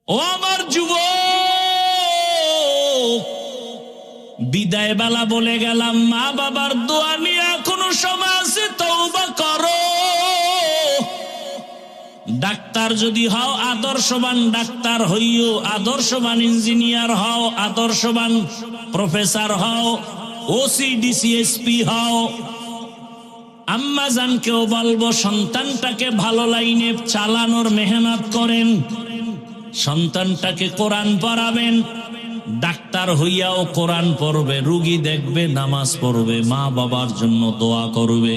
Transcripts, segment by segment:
ও আমার যুবক, বিদায় বেলা বলে গেলাম, মা বাবার দোয়া নিয়ে এখনো সময় আছে, তওবা করো। ডাক্তার যদি হও, আদর্শবান ডাক্তার হইও, আদর্শবান ইঞ্জিনিয়ার হও, আদর্শবান প্রফেসর হও, ওসি ডিসি এসপি হও। আম্মা জানকেও বলবো, সন্তানটাকে ভালো লাইনে চালানোর মেহনত করেন, সন্তানটাকে কোরআন পড়াবেন। ডাক্তার হইয়াও কোরআন পড়বে, রুগী দেখবে, নামাজ পড়বে, মা বাবার জন্য দোয়া করবে।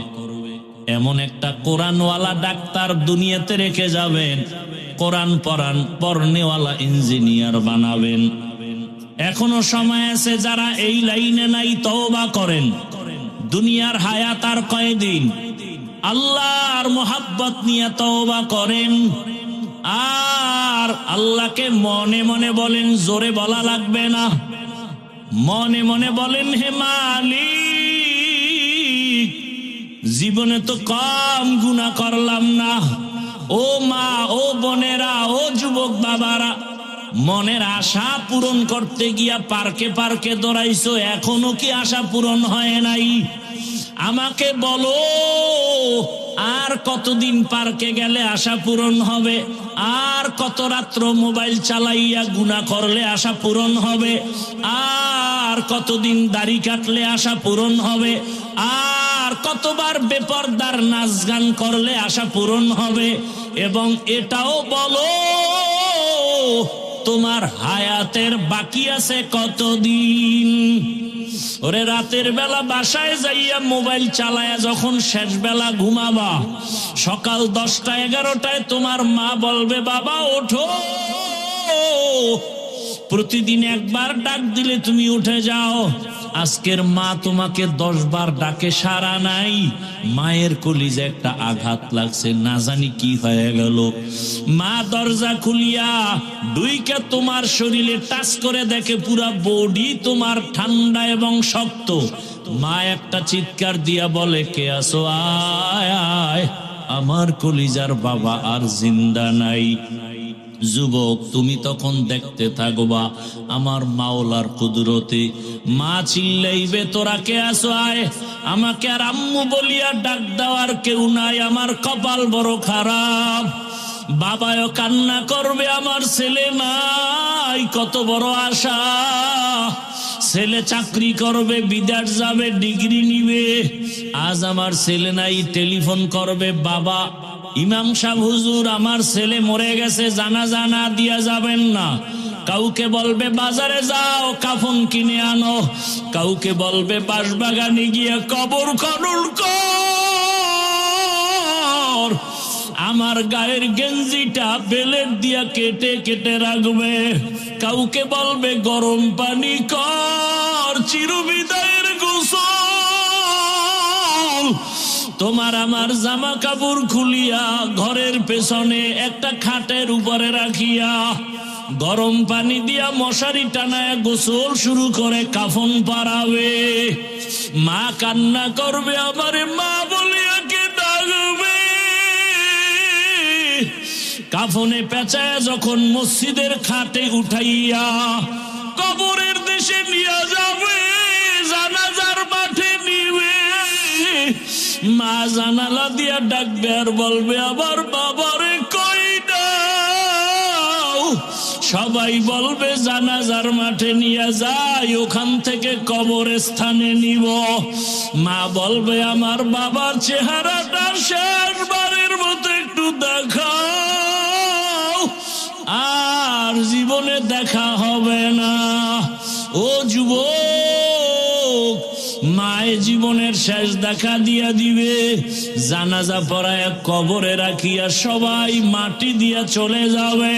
এমন একটা কোরআনওয়ালা ডাক্তার দুনিয়াতে রেখে যাবেন, কোরআন পড়নেওয়ালা ইঞ্জিনিয়ার বানাবেন। এখনো সময় আছে, যারা এই লাইনে নাই তওবা করেন। দুনিয়ার হায়াত আর কয়দিন, আল্লাহর মোহাব্বত নিয়ে তওবা করেন। আর আল্লাহকে মনে মনে বলেন, জোরে বলা লাগবে না, মনে মনে বলেন, হে মালিক, জীবনে তো কম গুনাহ করলাম না। ও মা, ও বোনেরা, ও যুবক বাবারা, মনের আশা পূরণ করতে গিয়া পার্কে পার্কে দৌড়াইছো, এখনো কি আশা পূরণ হয় নাই? আমাকে বলো, আর কতদিন পার্কে গেলে আশা পূরণ হবে? আর কত রাত্র মোবাইল চালাইয়া গুনাহ করলে আশা পূরণ হবে? আর কতদিন দাড়ি কাটলে আশা পূরণ হবে? আর কতবার বেপরদার নাচ গান করলে আশা পূরণ হবে? এবং এটাও বলো, তোমার হায়াতের বাকি আছে কতদিন? ওরে রাতের বেলা বাসায় যাইয়া মোবাইল চালায়া যখন শেষ বেলা ঘুমাবা, সকাল 10টা 11টায় তোমার মা বলবে, বাবা ওঠো। প্রতিদিন একবার ডাক দিলে তুমি উঠে যাও। আজকের মা তোমাকে 10 বার ডাকে, সারা নাই। মায়ের কলিজে একটা আঘাত লাগছে, না জানি কি হয়ে গেল। মা দরজা খুলিয়া দুইকে তোমার শরীরে টাচ করে দেখে, পুরা বডি তোমার ঠান্ডা এবং শক্ত। মা একটা চিৎকার দিয়া বলে, কে আসো, আয় আয়। আমার কলিজার বাবা আর জিন্দা নাই। যুবক, তুমি তখন দেখতে থাকবা আমার মাওলার কুদরতে। মা চিল্লাইবে, তোরা কে আসো, আয়। আমাকে আর আম্মু বলিয়া ডাক দেওয়ার কেউ নাই, আমার কপাল বড় খারাপ। বাবাও কান্না করবে, আমার ছেলে নাই, কত বড় আশা। ছেলে চাকরি করবে, বিদেশ যাবে, ডিগ্রি নিবে, আজ আমার ছেলে নাই। টেলিফোন করবে, বাবা ইমাম সাহেব, হুজুর আমার ছেলে মরে গেছে, জানাজা না দিয়া যাবেন না। কাউকে বলবে বাজারে যাও, কাফন কিনে আনো। কাউকে বলবে বাঁশবাগানে গিয়ে কবর খনন কর। আমার গায়ের গেঞ্জিটা বেলেট দিয়া কেটে কেটে রাখবে। কাউকে বলবে গরম পানি কর, চিরবিদায়ের গোসল। তোমার আমার জামা কাপড় খুলিয়া ঘরের পেছনে একটা খাটের উপরে রাখিয়া গরম পানি দিয়া মশারি টানায় গোসল শুরু করে কাফন পরাবে। মা কান্না করবে, আমারে মা বলিয়া কে ডাকবে। কাফনে পেঁচায় যখন মসজিদের খাটে উঠাইয়া কবরের দেশে নিয়ে যাবে, জানাজার মাঠে নিবে, মা জানালা দিয়া ডাকবে আর বলবে, আবার বাবারে কই দাও। সবাই বলবে জানাজার মাঠে নিয়ে যাই, ওখান থেকে কবরস্থানে নিব। মা বলবে, আমার বাবার চেহারাটা শেষবারের মতো একটু দেখাও, আর জীবনে দেখা হবে না। ও যুবক, মায়ের জীবনের শেষ দেখা দিয়া দিবে। জানাজা পড়ায় কবরে রাখিয়া সবাই মাটি দিয়া চলে যাবে।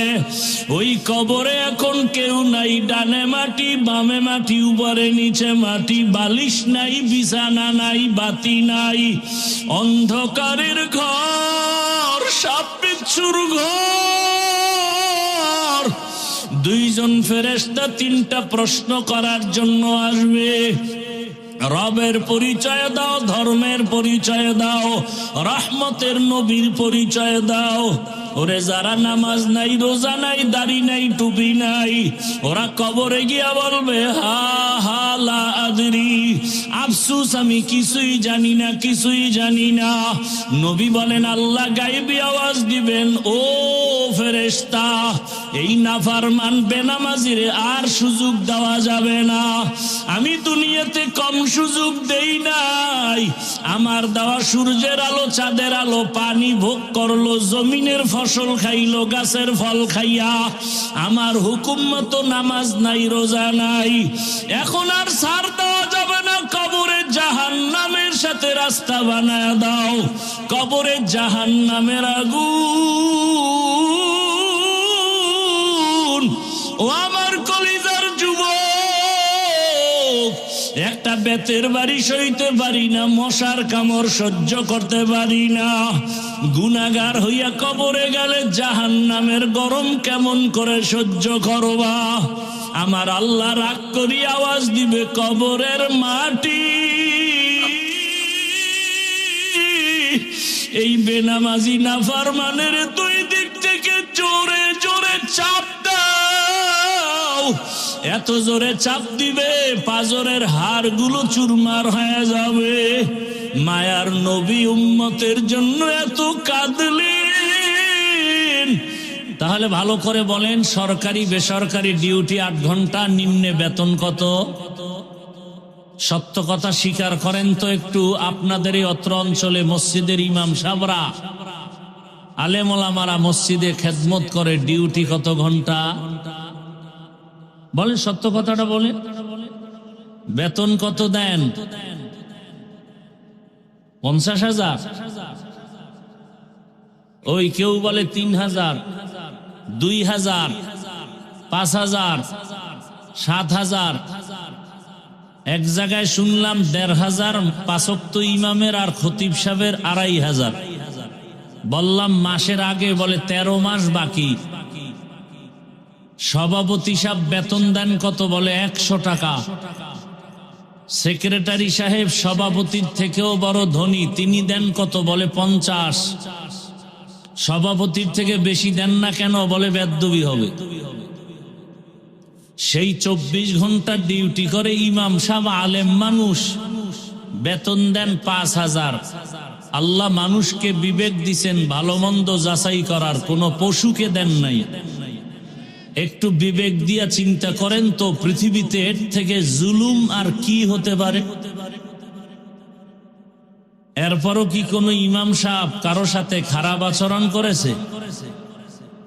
ওই কবরে এখন কেউ নাই, ডানে মাটি, বামে মাটি, উপরে নিচে মাটি, বালিশ নাই, বিছানা নাই, বাতি নাই, অন্ধকারের ঘর, সাপ বিচ্ছুর ঘর। দুইজন ফেরেশতা 3টা প্রশ্ন করার জন্য আসবে। রবের পরিচয় দাও, ধর্মের পরিচয় দাও, রহমতের নবীর পরিচয় দাও। ওরে যারা নামাজ নাই, রোজা নাই, দাড়ি নাই, টুপি নাই, ওরা কবরে গিয়া বলবে হা হা লা আদরি, আফসুস আমি কিছুই জানি না, কিছুই জানি না। নবী বলেন আল্লাহ গায়েবী আওয়াজ দিবেন, ও ফেরেশতা, এই নাফরমান বেনামাজিরে আর সুযোগ দেওয়া যাবে না। আমি দুনিয়াতে কম সুযোগ দেই নাই। আমার দেওয়া সূর্যের আলো, চাঁদের আলো, পানি ভোগ করলো, জমিনের ফসল খাইলো, গাছের ফল খাইয়া, আমার হুকুম মতো নামাজ নাই, রোজা নাই। এখন আর ছাড় দেওয়া যাবে না। কবরে জাহান্নামের সাথে রাস্তা বানায় দাও। কবরে জাহান্নামের আগুন। ও আমার কলিজার যুবক, একটা বেতের বাড়ি সইতে পারি না, মশার কামড় সহ্য করতে পারি না। গুনাহগার হইয়া কবরে গেলে জাহান্নামের গরম কেমন করে সহ্য করবা? আমার আল্লাহ রাগ করি আওয়াজ দিবে, কবরের মাটি, এই বেনামাজি নাফরমানের দুই দিক থেকে জোরে জোরে চাপ দাও। এত জোরে চাপ দিবে পাজরের হাড়গুলো চুরমার হয়ে যাবে। মায়ার নবী উম্মতের জন্য এত কাঁদলেন। তাহলে ভালো করে বলেন, সরকারি বেসরকারি ডিউটি 8 ঘন্টা, নিম্নে বেতন কত? সত্য কথা স্বীকার করেন তো একটু। আপনাদের এই অত্র অঞ্চলে মসজিদের ইমাম সাহেবরা, আলেম ওলামারা মসজিদে খেদমত করে, ডিউটি কত ঘন্টা? বলেন, সত্য কথাটা বলেন। বেতন কত দেন? 50,000। ওই কেউ বলে 3,000, 2,000, 5,000, 7,000। এক জায়গায় শুনলাম 1,500 পাঁচ ওয়াক্ত ইমামের আর খতিব সাহেবের 2,500। বললাম মাসের আগে, বলে 13 মাস বাকি। সভাপতি সাহেব বেতন দেন কত? বলে 100 টাকা। সেক্রেটারি সাহেব সভাপতির থেকেও বড় ধনী, তিনি দেন কত? বলে 50। সভাপতির থেকে বেশি দেন না কেন? বলে বেদবি হবে। সেই 24 ঘন্টা ডিউটি করে ইমাম সাহেব, আলেম মানুষ, বেতন দেন 5,000। আল্লাহ মানুষকে বিবেক দিছেন ভালো মন্দ যাচাই করার, কোন পশুকে দেন নাই। একটু বিবেক দিয়া চিন্তা করেন তো, পৃথিবীতে এর থেকে জুলুম আর কি হতে পারে? এরপরও কি কোনো ইমাম সাহেব কারো সাথে খারাপ আচরণ করেছে?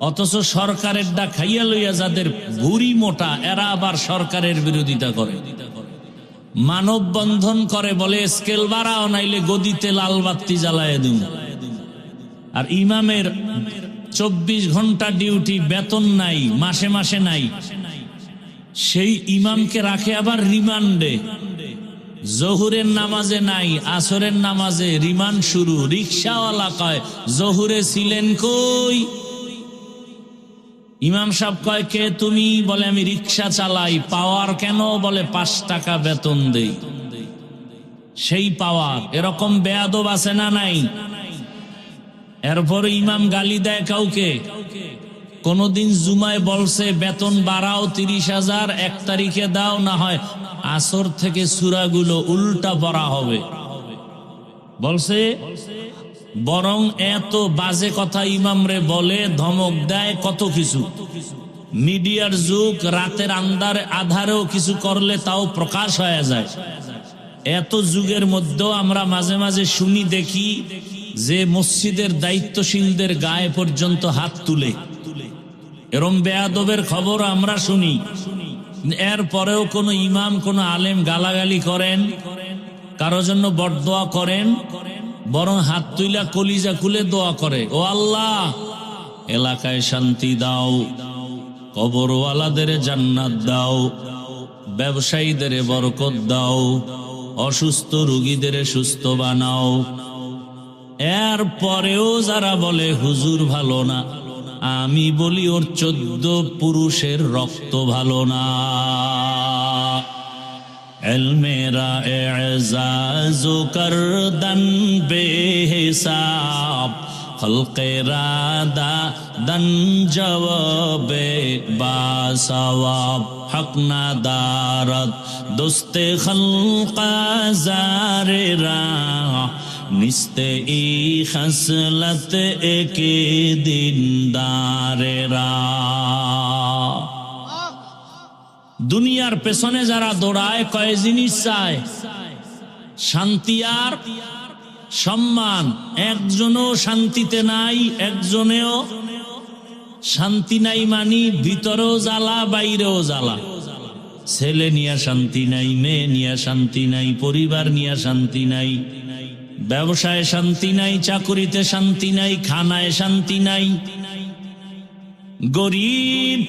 অথচ সরকারের ডা খাইয়া লইয়া যাদের ভুঁড়ি মোটা, এরা আবার সরকারের বিরোধিতা করে, মানববন্ধন করে, বলে স্কেল বাড়াও নাইলে গদিতে লাল বাতি জ্বালায় দিন। আর ইমামের 24 ঘন্টা ডিউটি, বেতন নাই, মাসে মাসে নাই। সেই ইমামকে রাখে আবার রিমান্ডে। জহুরের নামাজে নাই, আসরের নামাজে রিমান্ড শুরু। রিক্সাওয়ালা কয়, জহুরে ছিলেন কই? ইমাম সাহেব কয়, কে তুমি? বলে আমি রিক্সা চালাই। পাওয়ার কেন? বলে 5 টাকা বেতন দেই। সেই পাওয়ার। এরকম বেয়াদব আছে না নাই? এরপর ইমাম গালি দেয় কাউকে। কোনদিন জুমায় বলছে বেতন বাড়াও 30,000, 1 তারিখে দাও, না হয় আসর থেকে সূরাগুলো উল্টা পড়া হবে বলছে। বরং এত বাজে কথা ইমামরে বলে, ধমক দেয়, কত কিছু। মিডিয়ার যুগ, রাতের আধারেও কিছু করলে তাও প্রকাশ হয়ে যায়। এত যুগের মধ্যেও আমরা মাঝে মাঝে শুনি, দেখি যে মসজিদের দায়িত্বশীলদের গায়ে পর্যন্ত হাত তুলে। এরম বেয়াদবের খবর আমরা শুনি। এরপরেও কোন ইমাম, কোন আলেম গালাগালি করেন, কারো জন্য বরদোয়া করেন, বরং হাত তুইলা কলিজা খুলে দোয়া করে, ও আল্লাহ এলাকায় শান্তি দাও, কবরওয়ালাদের জান্নাত দাও, ব্যবসায়ীদের বরকত দাও, অসুস্থ রোগীদের সুস্থ বানাও। এর পরেও যারা বলে হুজুর ভালো না, আমি বলি ওর 14 পুরুষের রক্ত ভালো না। এলমেরা এজাজু করদন বেহিসাব, খলকেরা দান জবাবে বাসওয়াব হক না দারত দোস্তে খলকা জারেরা নিস্তে ই খসলত একে দিনদারেরা। দুনিয়ার পেছনে যারা দৌড়ায় কয় জিনিস চায়, শান্তি আর সম্মান। একজনও শান্তিতে নাই, একজনেও শান্তি নাই, মানি ভিতরেও জ্বালা বাইরেও জ্বালা। ছেলে নিয়ে শান্তি নাই, মেয়ে নিয়ে শান্তি নাই, পরিবার নিয়ে শান্তি নাই, ব্যবসায় শান্তি নাই, চাকুরিতে শান্তি নাই, খানায় শান্তি নাই। গরিব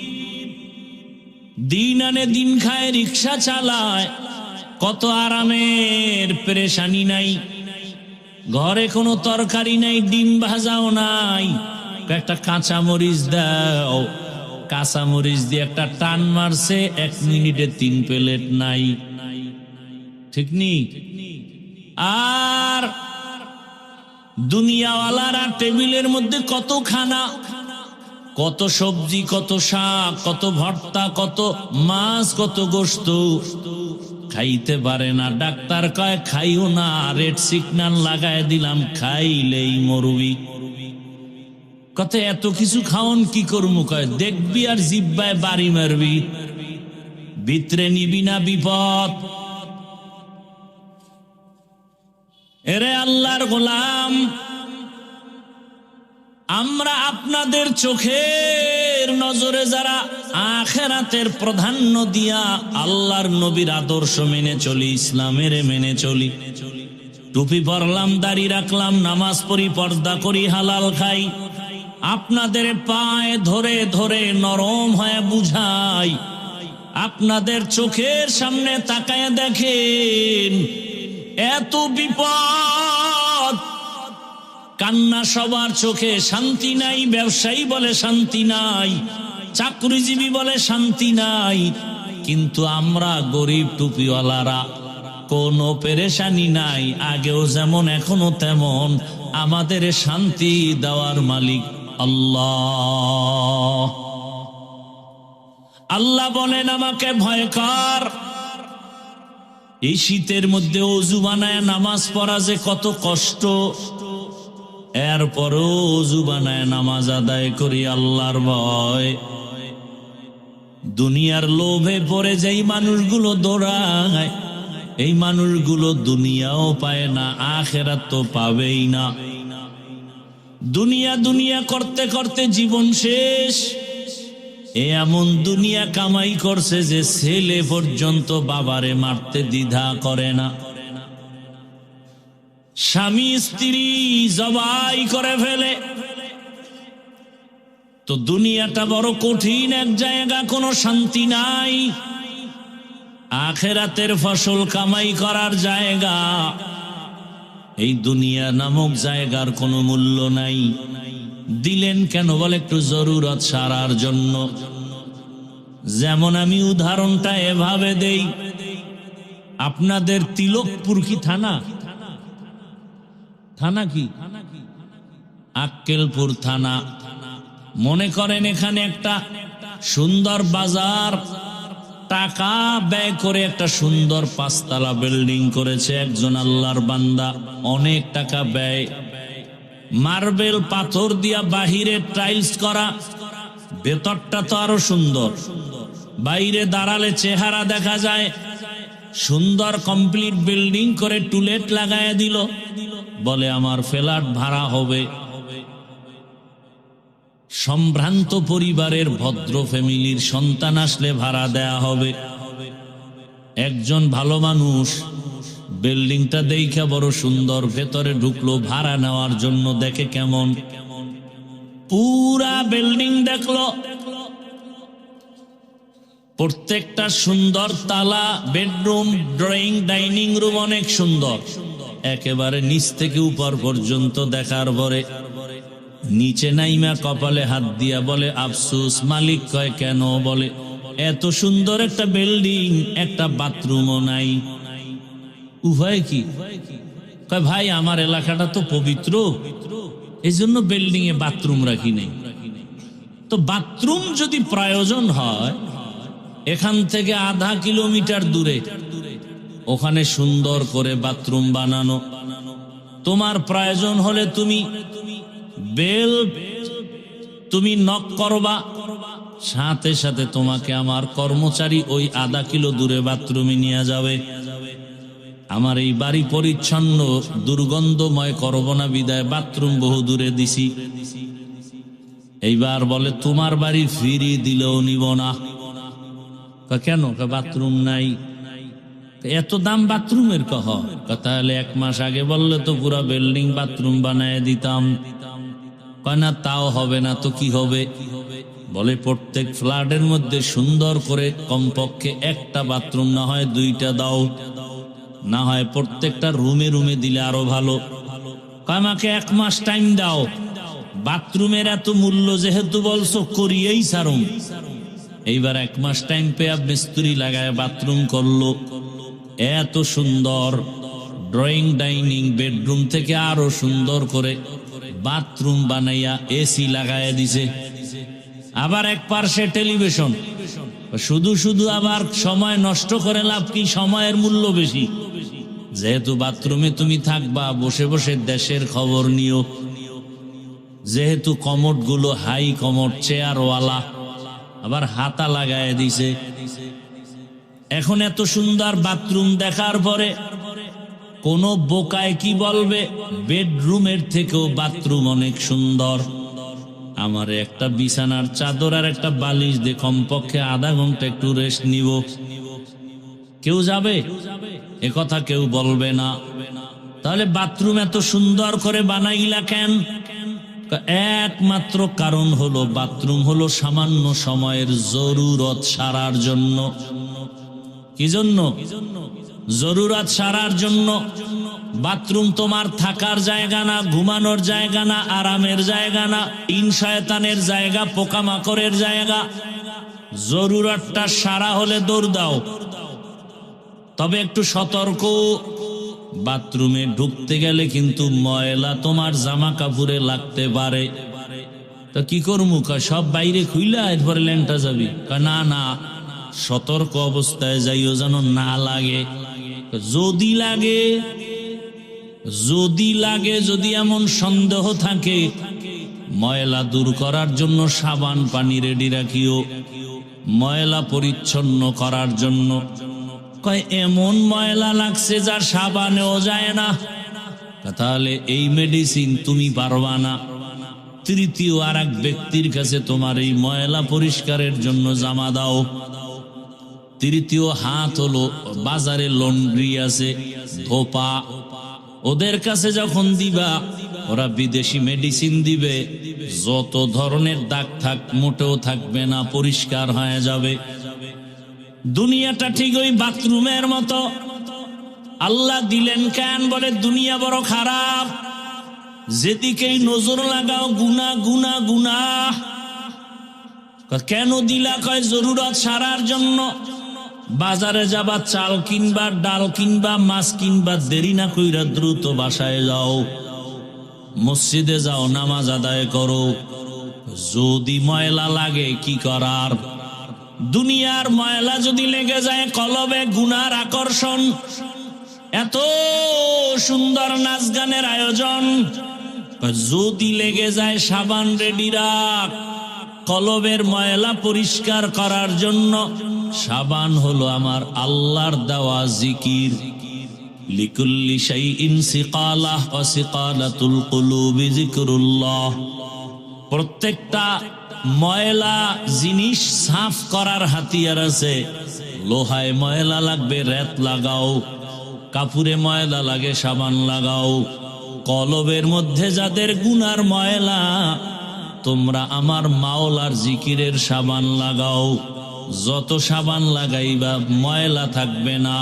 দিন আনে দিন খায়, রিক্সা চালায়, কত আরামের, পেরেশানি নাই। ঘরে কোনো তরকারি নাই, ডিম ভাজাও নাই, একটা কাঁচা মরিচ দাও, কাঁচা মরিচ দিয়ে একটা টান মারছে, 1 মিনিটে 3 প্লেট নাই। ঠিক নি? আর দুনিয়াওয়ালারা টেবিলের মধ্যে কত খানা, কত সবজি, কত শাক, কত ভর্তা, কত মাছ, কত গোশত, খাইতে পারে না। ডাক্তার কয় খাইও না, রেড সিগন্যাল লাগায় দিলাম, খাইলেই মরবি। কত এত কিছু খাওন কি করবো? কয় দেখবি আর জিব্বায় বাড়ি মারবি, ভিতরে নিবি না বিপদ। এরে আল্লাহর গোলাম, আমরা আপনাদের চোখের নজরে যারা আখিরাতের প্রাধান্য দিয়া আল্লাহর নবীর আদর্শ মেনে চলি, ইসলামের মেনে চলি, টুপি পরলাম, দাড়ি রাখলাম, নামাজ পড়ি, পর্দা করি, হালাল খাই, আপনাদের পায়ে ধরে ধরে নরম হয়ে বুঝাই, আপনাদের চোখের সামনে তাকায় দেখেন এত বিপদ, কান্না সবার চোখে, শান্তি নাই। ব্যবসায়ী বলে শান্তি নাই, চাকরিজীবী বলে শান্তি নাই, কিন্তু আমরা গরিব টুপিওয়ালারা কোনো পেরেশানি নাই। আগেও যেমন এখনো তেমন, আমাদের শান্তি দেওয়ার মালিক আল্লাহ। আল্লাহ বলেন আমাকে ভয় কর। এই শীতের মধ্যে ওযু বানায় নামাজ পড়া যে কত কষ্ট, এরপরও ওযু বানায় নামাজ আদায় করি আল্লাহর ভয়। দুনিয়ার লোভে পড়ে যেই মানুষগুলো দৌড়ায়, এই মানুষগুলো দুনিয়াও পায় না, আখিরাত তো পাবেই না। দুনিয়া দুনিয়া করতে করতে জীবন শেষ। এমন দুনিয়া কামাই করছে যে ছেলে পর্যন্ত বাবারে মারতে দ্বিধা করে না, স্বামী স্ত্রী জবাই করে ফেলে। তো দুনিয়াটা বড় কঠিন এক জায়গা, কোনো শান্তি নাই। আখিরাতের ফসল কামাই করার জায়গা, এই দুনিয়া নামক জায়গার কোনো মূল্য নাই। দিলেন কেন? বলে একটু জরুরত সারার জন্য। যেমন আমি উদাহরণটা এভাবে দেই, আপনাদের তিলকপুর কি থানা? থানা কি? আক্কেলপুর থানা। মনে করেন এখানে একটা সুন্দর বাজার, টাকা ব্যয় করে একটা সুন্দর 5 তলা বিল্ডিং করেছে একজন আল্লাহর বান্দা, অনেক টাকা ব্যয়, মার্বেল পাথর দিয়া বাহিরে টাইলস করা, ভেতরটা তো আরো সুন্দর। বাইরে দাঁড়ালে চেহারা দেখা যায় সুন্দর, কমপ্লিট বিল্ডিং করে টুলেট লাগায় দিল, বলে আমার ফ্ল্যাট ভাড়া হবে। সম্ভ্রান্ত পরিবারের ভদ্র ফ্যামিলির সন্তান আসলে ভাড়া দেয়া হবে। একজন ভালো মানুষ বিল্ডিংটা দেখে বড় সুন্দর, ভেতরে ঢুকলো ভাড়া নেওয়ার জন্য, দেখে কেমন, পুরা বিল্ডিং দেখলো, প্রত্যেকটা সুন্দর তালা, বেডরুম, ড্রয়িং, ডাইনিং রুম অনেক সুন্দর। একেবারে নিচ থেকে উপর পর্যন্ত দেখার পরে নিচে নাইমা কপালে হাত দিয়া বলে আফসোস। মালিক কয় কেন? বলে এত সুন্দর একটা বিল্ডিং, একটা বাথরুমও নাই। উভয় কি? কয় ভাই আমার এলাকাটা তো পবিত্র, এই জন্য বিল্ডিং এ বাথরুম রাখি নাই। তো বাথরুম যদি প্রয়োজন হয়, এখান থেকে আধা কিলোমিটার দূরে ওখানে সুন্দর করে বাথরুম বানানো। তোমার প্রয়োজন হলে তুমি নক করবা, সাথে সাথে তোমাকে আমার কর্মচারী ওই আধা কিলো দূরে বাথরুমে নিয়ে যাবে। আমার এই বাড়ি পরিচ্ছন্ন, দুর্গন্ধময় করব না বিদায় বাথরুম বহু দূরে দিছি। এইবার বলে তোমার বাড়ি ফিরিয়ে দিলেও নিব না। কেন? বাথরুম নাই। এত দাম বাথরুমের? তাহলে 1 মাস আগে বললে তো পুরা বিল্ডিং বাথরুম বানায় দিতাম। না তাও হবে না। তো কি হবে? বলে প্রত্যেক ফ্ল্যাটের মধ্যে সুন্দর করে কমপক্ষে একটা বাথরুম, না হয় 2টা দাও, না হয় প্রত্যেকটা রুমে রুমে দিলে আরো ভালো। আমাকে 1 মাস টাইম দাও। বাথরুমের এত মূল্য যেহেতু বলছো, করিয়েই সারুম। এইবার 1 মাস টাইম পেয়ে মিস্ত্রি লাগায় বাথরুম করলো। এত সুন্দর ড্রয়িং ডাইনিং বেডরুম থেকে আরো সুন্দর করে বাথরুম বানাইয়া এসি লাগাইয়া দিছে। আবার এক পার্শ্বে টেলিভিশন। শুধু শুধু আবার সময় নষ্ট করে লাভ কি? সময়ের মূল্য বেশি। যেহেতু বাথরুমে তুমি থাকবা, বসে বসে দেশের খবর নিও। যেহেতু কমোড গুলো হাই কমোড, চেয়ারওয়ালা, আবার হাতা লাগায় দিছে। এখন এত সুন্দর বাথরুম দেখার পরে কোন বোকায় কি বলবে? বেডরুমের থেকেও বাথরুম অনেক সুন্দর। আমার একটা বিছানার চাদর আর একটা বালিশ দিয়ে কমপক্ষে আধা ঘন্টা একটু রেস্ট নিব। কেউ যাবে? এ কথা কেউ বলবে না। তাহলে বাথরুম এত সুন্দর করে বানাইলা কেন? একমাত্র কারণ হলো বাথরুম হলো সামান্য সময়ের জরুরত সারার জন্য। কি জন্য? জরুরত সারার জন্য। বাথরুম তোমার থাকার জায়গা না, ঘুমানোর জায়গা না, আরামের জায়গা না, ইন শয়তানের জায়গা, পোকামাকড়ের জায়গা। জরুরতটা সারা হলে দৌড় দাও। তবে একটু সতর্ক, বাথরুমে ঢুকতে গেলে কিন্তু ময়লা তোমার জামা কাপড়ে লাগতে পারে। তো কি করবো? সব বাইরে খুইলা এরপরে ল্যাংটা যাবি? না না, সতর্ক অবস্থায় যাইও যেন না লাগে। যদি এমন সন্দেহ থাকে, ময়লা দূর করার জন্য সাবান পানি রেডি রাখিও, ময়লা পরিচ্ছন্ন করার জন্য। এমন ময়লা লাগছে যা সাবানেও যায় না, তাহলে এই মেডিসিন তুমি পারবা না। তৃতীয় আর এক ব্যক্তির কাছে তোমার এই ময়লা পরিষ্কারের জন্য জামা দাও। তৃতীয় হাত হলো বাজারে লন্ড্রি আছে, ধোপা, ওদের কাছে যখন দিবা, ওরা বিদেশি মেডিসিন দিবে। যত ধরনের দাগ থাক মোটেও থাকবে না, পরিষ্কার হয়ে যাবে। দুনিয়াটা ঠিক ওই বাথরুমের মতো। আল্লাহ দিলেন কেন? বলে দুনিয়া বড় খারাপ, যেদিকেই নজর লাগাও গুনাহ গুনাহ গুনাহ। কেন দিলা? কয় জরুরত সারার জন্য। বাজারে যাবা, চাল কিনবা, ডাল কিনবা, মাছ কিনবা, দেরি না কইরা দ্রুত বাসায় যাও, মসজিদে যাও, নামাজ আদায় করো। যদি ময়লা লাগে কি করার? দুনিয়ার ময়লা যদি লেগে যায় কলবে, গুনার আকর্ষণ। এত সুন্দর নাচ গানের আয়োজন, যদি লেগে যায় সাবান রেডি রাখ। কলবের ময়লা পরিষ্কার করার জন্য সাবান হলো আমার আল্লাহর দেওয়া জিকির। লিকুল্লি শাইইন সিকালাহ ওয়া সিকালাতুল কুলুবি যিকরুল্লাহ। প্রত্যেকটা ময়লা জিনিস সাফ করার হাতিয়ার আছে। লোহায় ময়লা লাগবে, রেত লাগাও। কাপড়ে ময়লা লাগে, সাবান লাগাও। কলবের মধ্যে যাদের গুনার ময়লা, তোমরা আমার মাওলার জিকিরের সাবান লাগাও। যত সাবান লাগাইবা ময়লা থাকবে না।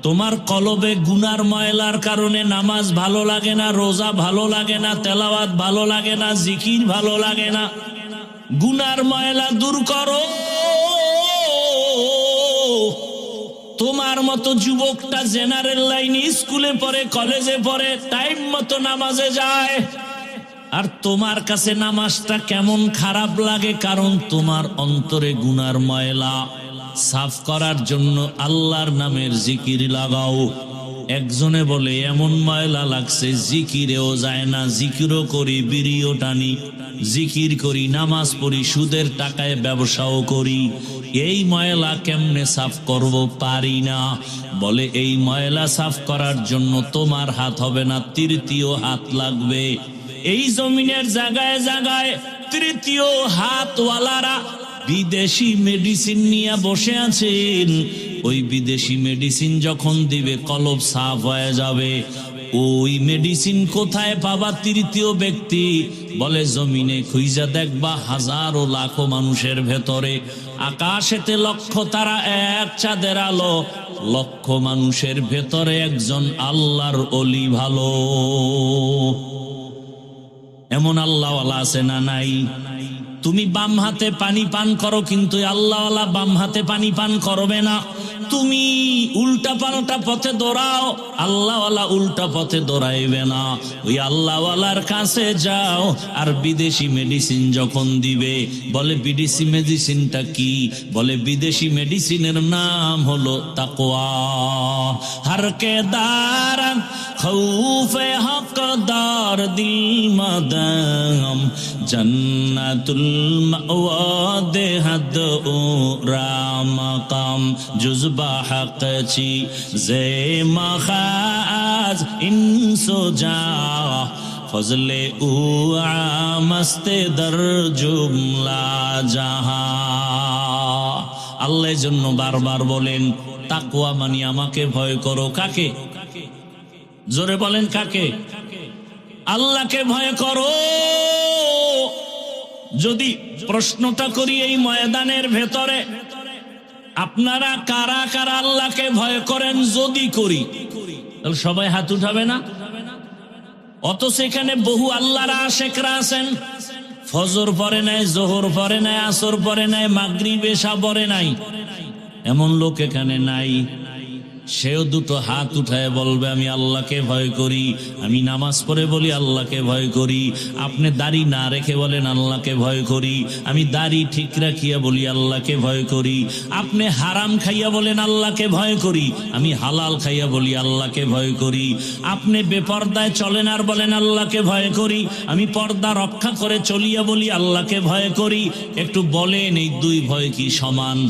তোমার কলবে গুনার ময়লার কারণে নামাজ ভালো লাগে না, রোজা ভালো লাগে না, তেলাওয়াত ভালো লাগে না, জিকির ভালো লাগে না। গুনার ময়লা দূর করো। তোমার মতো যুবকটা জেনারেল লাইনে স্কুলে পড়ে, কলেজে পড়ে, টাইম মতো নামাজে যায়, আর তোমার কাছে নামাজটা কেমন খারাপ লাগে, কারণ তোমার অন্তরে গুনার ময়লা সাফ করার জন্য আল্লাহর নামের জিকির লাগাও। একজনে বলে এমন ময়লা লাগছে জিকিরেও যায় না, জিকিরও করি, বিড়িও টানি, জিকির করি, নামাজ পড়ি, সুদের টাকায় ব্যবসাও করি, এই ময়লা কেমনে সাফ করব, পারি না। বলে এই ময়লা সাফ করার জন্য তোমার হাত হবে না, তৃতীয় হাত লাগবে। এই জমিনের জায়গায় জায়গায় তৃতীয় হাতওয়ালারা বিদেশি মেডিসিন নিয়ে বসে আছেন। ওই বিদেশি মেডিসিন যখন দিবে কলব সাফ হয়ে যাবে। ওই মেডিসিন কোথায় পাবা তৃতীয় ব্যক্তি? বলে জমিনে খুঁজা দেখবা হাজারো লাখো মানুষের ভেতরে, আকাশেতে লক্ষ তারা এক চাঁদের আলো, লক্ষ মানুষের ভেতরে একজন আল্লাহর ওলি ভালো। এমন আল্লাহওয়ালা আছে না নাই? তুমি বাম হাতে পানি পান করো, কিন্তু আল্লাহওয়ালা বাম হাতে পানি পান করবে না। তুমি উল্টা পাল্টা পথে দৌড়াও, আল্লাহওয়ালা উল্টা পথে দৌড়াইবে না। ওই আল্লাহওয়ালার কাছে যাও। আর বিদেশি মেডিসিন যখন দিবে, বলে বিদেশি মেডিসিনটা কি? বলে বিদেশি মেডিসিনের নাম হলো তাকওয়া। হর কে দারান খৌফে হকদার দিল মাদাম, জান্নাতুল মাওয়া দেহাদ ও রামাকাম, জুজবা হক চি জে মাখাজ ইনসো যা, ফজলে উ আমস্তে দর জুমলা জাহা। আল্লাহর জন্য বারবার বলেন তাকওয়া মানে আমাকে ভয় করো। কাকে? জোরে বলেন কাকে? আল্লাহকে ভয় করো। যদি প্রশ্নটা করি এই ময়দানের ভেতরে, আপনারা কারা কারা আল্লাহকে ভয় করেন? যদি করি তাহলে সবাই হাত উঠাবে না? অথচ এখানে বহু আল্লাহর আশেকরা আছেন, ফজর পড়ে নাই, জোহর পড়ে নাই, আসর পড়ে নাই, মাগরিব এশা পড়ে নাই, এমন লোক এখানে নাই। সেও দুটো হাত উঠায় বলবে আমি আল্লাহকে ভয় করি, আমি নামাজ পড়ে বলি আল্লাহকে ভয় করি। আপনি দাড়ি না রেখে বলেন আল্লাহকে ভয় করি, আমি দাড়ি ঠিক রাখিয়া বলি আল্লাহকে ভয় করি। আপনি হারাম খাইয়া বলেন আল্লাহকে ভয় করি, আমি হালাল খাইয়া বলি আল্লাহকে ভয় করি। আপনি বেপর্দায় চলেন আর বলেন আল্লাহকে ভয় করি, আমি পর্দা রক্ষা করে চলিয়া বলি আল্লাহকে ভয় করি। একটু বলেন এই দুই ভয় কি সমান?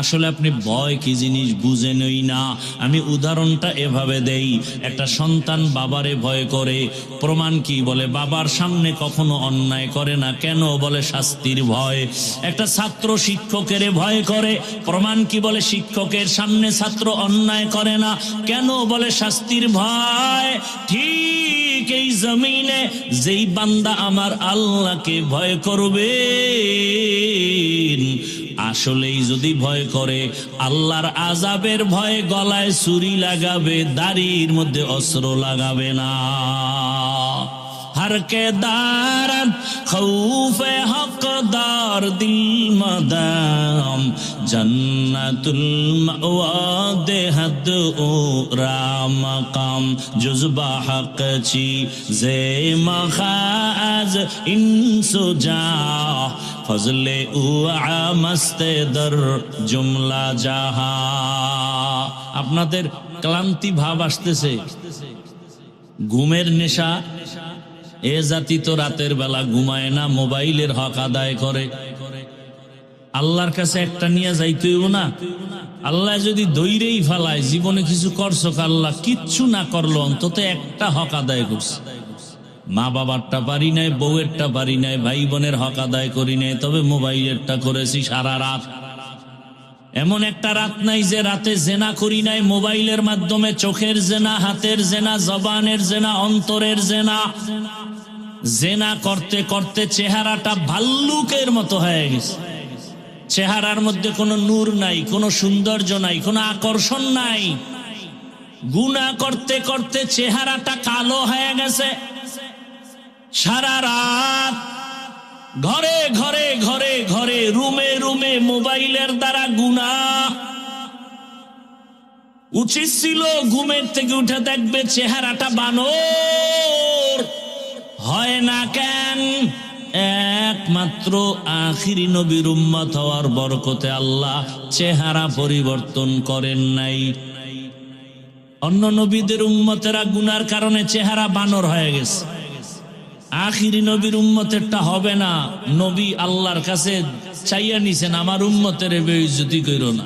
আসলে আপনি ভয় কি জিনিস বুঝেনই না। আমি উদাহরণটা এভাবে দেই, একটা সন্তান বাবারে ভয় করে, প্রমাণ কি? বলে বাবার সামনে কখনো অন্যায় করে না, কেন? বলে শাস্তির ভয়। একটা ছাত্র শিক্ষকের ভয় করে, প্রমাণ কি? বলে শিক্ষকের সামনে ছাত্র অন্যায় করে না, কেন? বলে শাস্তির ভয়। ঠিক এই জমিনে যেই বান্দা আমার আল্লাহকে ভয় করবে, আসলেই যদি ভয় করে, আল্লাহর আযাবের ভয়ে গলায় ছুরি লাগাবে, দাড়ির মধ্যে অস্ত্র লাগাবে না। हर के दारन खौफे हकदार दिल मदाम जन्नतुल मअवा देहद ओ रामकाम जुज़बा हक ची जे मखाज इंसो जा फजले उ आमस्ते दर जुमला जाहा। আপনাদের ক্লান্তি ভাব আসতেছে, ঘুমের নেশা। এ জাতি তো রাতের বেলা ঘুমায় না, মোবাইলের হক আদায় করে। আল্লাহর কাছে একটা নিয়ে যাইতেইব না। আল্লাহ যদি দইরেই ফেলায়, জীবনে কিছু করছো, আল্লাহ কিচ্ছু না করলো, অন্তত একটা হক আদায় করছে। মা বাবারটা পারি নাই, বউয়েরটা পারি নাই, ভাই বোনের হক আদায় করি নাই, তবে মোবাইলেরটা করেছি সারা রাত। এমন একটা রাত নাই যে রাতে জেনা করি নাই, মোবাইলের মাধ্যমে চোখের জেনা, হাতের জেনা, জবানের জেনা, অন্তরের জেনা। জেনা করতে করতে চেহারাটা ভাল্লুকের মতো হয়ে গেছে। চেহারার মধ্যে কোনো নূর নাই, কোনো সৌন্দর্য নাই, কোনো আকর্ষণ নাই। গুনাহ করতে করতে চেহারাটা কালো হয়ে গেছে। সারা রাত ঘরে ঘরে ঘরে ঘরে, রুমে রুমে মোবাইলের দ্বারা গুনাহ। উচিত ছিল ঘুমের থেকে উঠে দেখবে চেহারাটা বানর, হয় না কেন? একমাত্র আখিরি নবীর উম্মত হওয়ার বরকতে আল্লাহ চেহারা পরিবর্তন করেন নাই। অন্য নবীদের উম্মতেরা গুনার কারণে চেহারা বানর হয়ে গেছে, আখিরি নবীর উম্মতেরটা হবে না। নবী আল্লাহর কাছে চাইয়া নিছেন, আমার উম্মতের বেইজ্জতি কইরো না।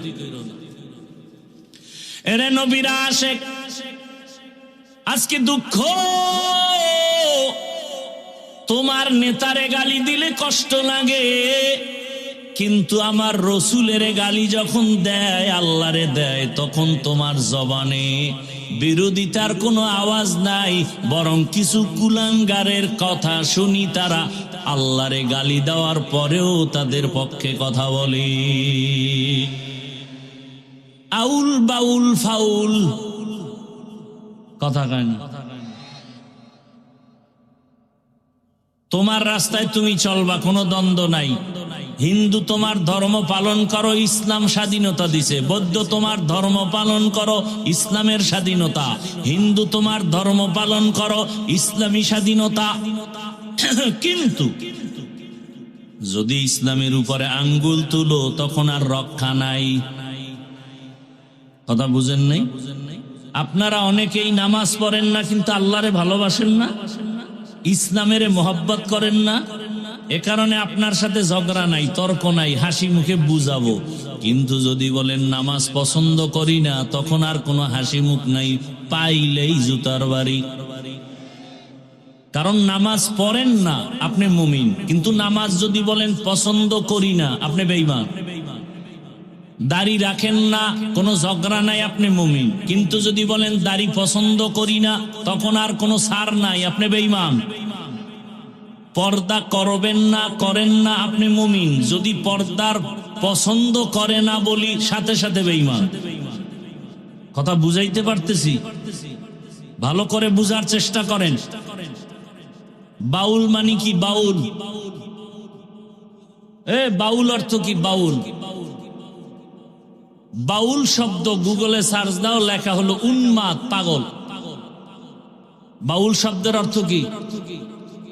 এরে নবীরা আশেক, আজকে দুঃখ, তোমার নেতারে গালি দিলে কষ্ট লাগে, কিন্তু আমার রসুলের গালি যখন দেয়, আল্লাহরে দেয়, তখন তোমার জবানে বিরোধিতার কোনো আওয়াজ নাই, বরং কিছু কুলাঙ্গারের কথা শুনি, তারা আল্লাহরে গালি দেওয়ার পরেও তাদের পক্ষে কথা বলে। আউল বাউল ফাউল কথা কয় না। তোমার রাস্তায় তুমি চলবা, কোনো দ্বন্দ্ব নাই। হিন্দু তোমার ধর্ম পালন করো, ইসলাম স্বাধীনতা দিছে। বৌদ্ধ তোমার ধর্ম পালন করো, ইসলামের স্বাধীনতা। হিন্দু তোমার ধর্ম পালন করো, ইসলামী স্বাধীনতা। কিন্তু যদি ইসলামের উপরে আঙ্গুল তুলো, তখন আর রক্ষা নাই। কথা বুঝেন নাই? আপনারা অনেকেই নামাজ পড়েন না, কিন্তু আল্লাহরে ভালোবাসেন না, ইসলামের মহব্বত করেন না। এ কারণে আপনার সাথে ঝগড়া নাই, তর্ক নাই, হাসি মুখে বুঝাবো। কিন্তু যদি বলেন নামাজ পছন্দ করি না, তখন আর কোনো হাসি মুখ নাই, পাইলেই জুতার বাড়ি। কারণ নামাজ পড়েন না, আপনি মুমিন। কিন্তু নামাজ যদি বলেন পছন্দ করি না, আপনি বেঈমান। দাড়ি রাখেন না, কোনো ঝগড়া নাই, আপনি মুমিন। কিন্তু যদি বলেন দাড়ি পছন্দ করি না, তখন আর কোনো ছাড় নাই, আপনি বেঈমান। পর্দা করবেন না, করেন না, আপনি মুমিন। যদি পর্দার পছন্দ করে না বলি, সাথে সাথে বেঈমান। কথা বুঝাইতে পারতেছি? ভালো করে বুঝার চেষ্টা করেন। বাউল মানে কি? বাউল, বাউল অর্থ কি? বাউল, বাউল শব্দ গুগলে সার্চ দাও, লেখা হলো উন্মাদ, পাগল। বাউল শব্দের অর্থ কি?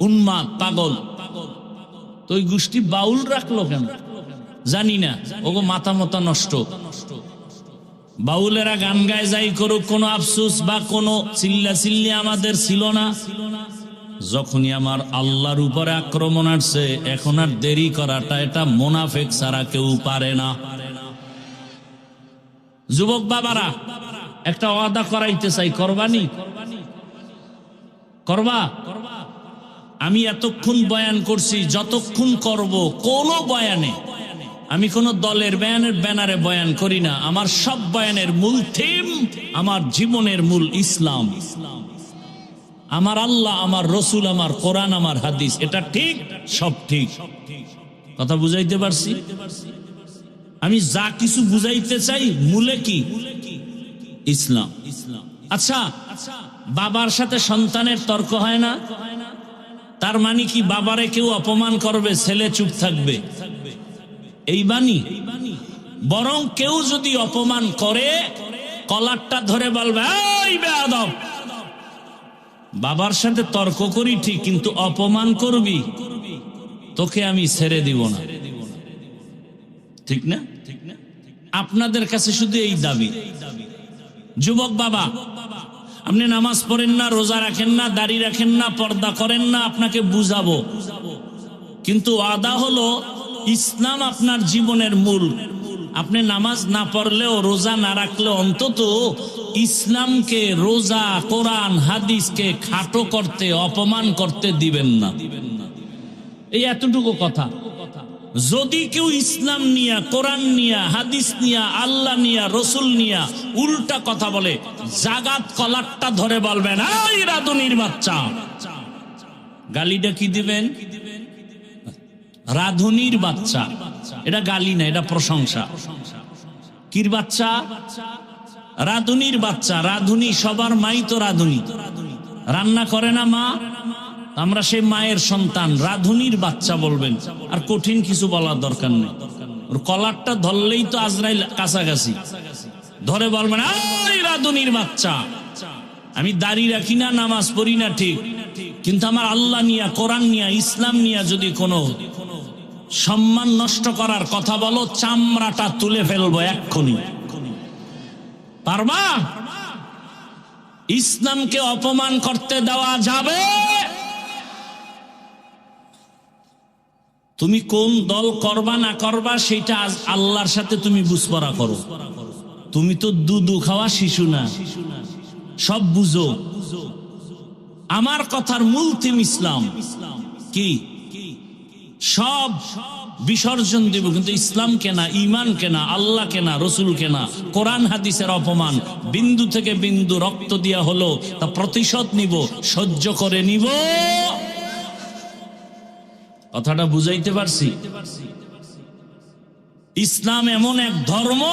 উন্মাদ, পাগল। তো ওই গোষ্ঠী বাউল রাখলো কেন জানি না, ওগো মাথা মতা নষ্ট। বাউলেরা গান গায়, যাই করুক, কোনো আফসোস বা কোনো চিল্লা চিল্লি আমাদের ছিল না। যখনই আমার আল্লাহর উপরে আক্রমণ আসছে, এখন আর দেরি করাটা, এটা মুনাফিক ছাড়া কেউ পারে না। যুবক বাবারা, একটা ওয়াদা করাইতে চাই, করবানি? করবা? আমি এতক্ষণ বয়ান করছি, যতক্ষণ করব, কোন বয়ানে আমি কোন দলের বয়ানের ব্যানারে বয়ান করি না। আমার সব বয়ানের মূল থিম, আমার জীবনের মূল ইসলাম, আমার আল্লাহ, আমার রসুল, আমার কোরআন, আমার হাদিস। এটা ঠিক, সব ঠিক। কথা বুঝাইতে পারছি? আমি যা কিছু বুঝাইতে চাই, মূলে কি? ইসলাম। আচ্ছা, বাবার সাথে সন্তানের তর্ক হয় না? তার মানে কি বাবারে কেউ অপমান করবে, ছেলে চুপ থাকবে, এই বাণী? বরং কেউ যদি অপমান করে, কলারটা ধরে বলবে, এই বেয়াদব। বাবার সাথে তর্ক করি ঠিক, কিন্তু অপমান করবি, তোকে আমি ছেড়ে দিব না। ঠিক না? আপনাদের কাছে শুধু এই দাবি। যুবক বাবা, আপনি নামাজ পড়েন না, রোজা রাখেন না, দাড়ি রাখেন না, পর্দা করেন না, আপনাকে বুঝাবো। কিন্তু ওয়াদা হলো, ইসলাম আপনার জীবনের মূল। আপনি নামাজ না পড়লেও, রোজা না রাখলেও, অন্তত ইসলামকে, রোজা, কোরআন, হাদিসকে খাটো করতে, অপমান করতে দিবেন না। এই এতটুকু কথা। যদি কেউ ইসলাম নিয়া, কোরআন নিয়া, হাদিস নিয়া, আল্লাহ নিয়া, রসুল নিয়া উল্টা কথা বলে, জাগাত কলারটা ধরে বলবেন, এই রাধুনির বাচ্চা। গালিটা কি দিবেন? রাধুনির বাচ্চা। এটা গালি না, এটা প্রশংসা। কির বাচ্চা? রাধুনির বাচ্চা। রাধুনি, সবার মাই তো রাধুনি। রান্না করে না মা, আমরা সেই মায়ের সন্তান। রাধুনির বাচ্চা বলবেন, আর কঠিন কিছু বলার দরকার নেই। ওর কলারটা ধরলেই তো আজরাইল কাছাকাছি, ধরে বলবেন, এই রাধুনির বাচ্চা। আমি দাড়ি রাখি না, নামাজ পড়ি না, ঠিক, কিন্তু আমার আল্লাহ নিয়া, কোরআন নিয়া, ইসলাম নিয়া যদি কোনো সম্মান নষ্ট করার কথা বলো, চামড়াটা তুলে ফেলবো এক্ষুনি। পারবা? ইসলামকে অপমান করতে দেওয়া যাবে? তুমি কোন দল করবা না করবা সেটা আজ আল্লাহর সাথে তুমি বুঝপড়া করো। তুমি তো দুধু খাওয়া শিশু না, সব বুঝো। আমার কথার মূল থিম ইসলাম। কি? সব বিসর্জন দেব, কিন্তু ইসলাম কেনা, ইমান কেনা, আল্লাহ কেনা, রসুল কেনা, কোরআন হাদিসের অপমান বিন্দু থেকে বিন্দু রক্ত দিয়া হলো তা প্রতিশোধ নিব, সহ্য করে নিব। কথাটা বুঝাইতে পারছি? ইসলাম এমন এক ধর্ম,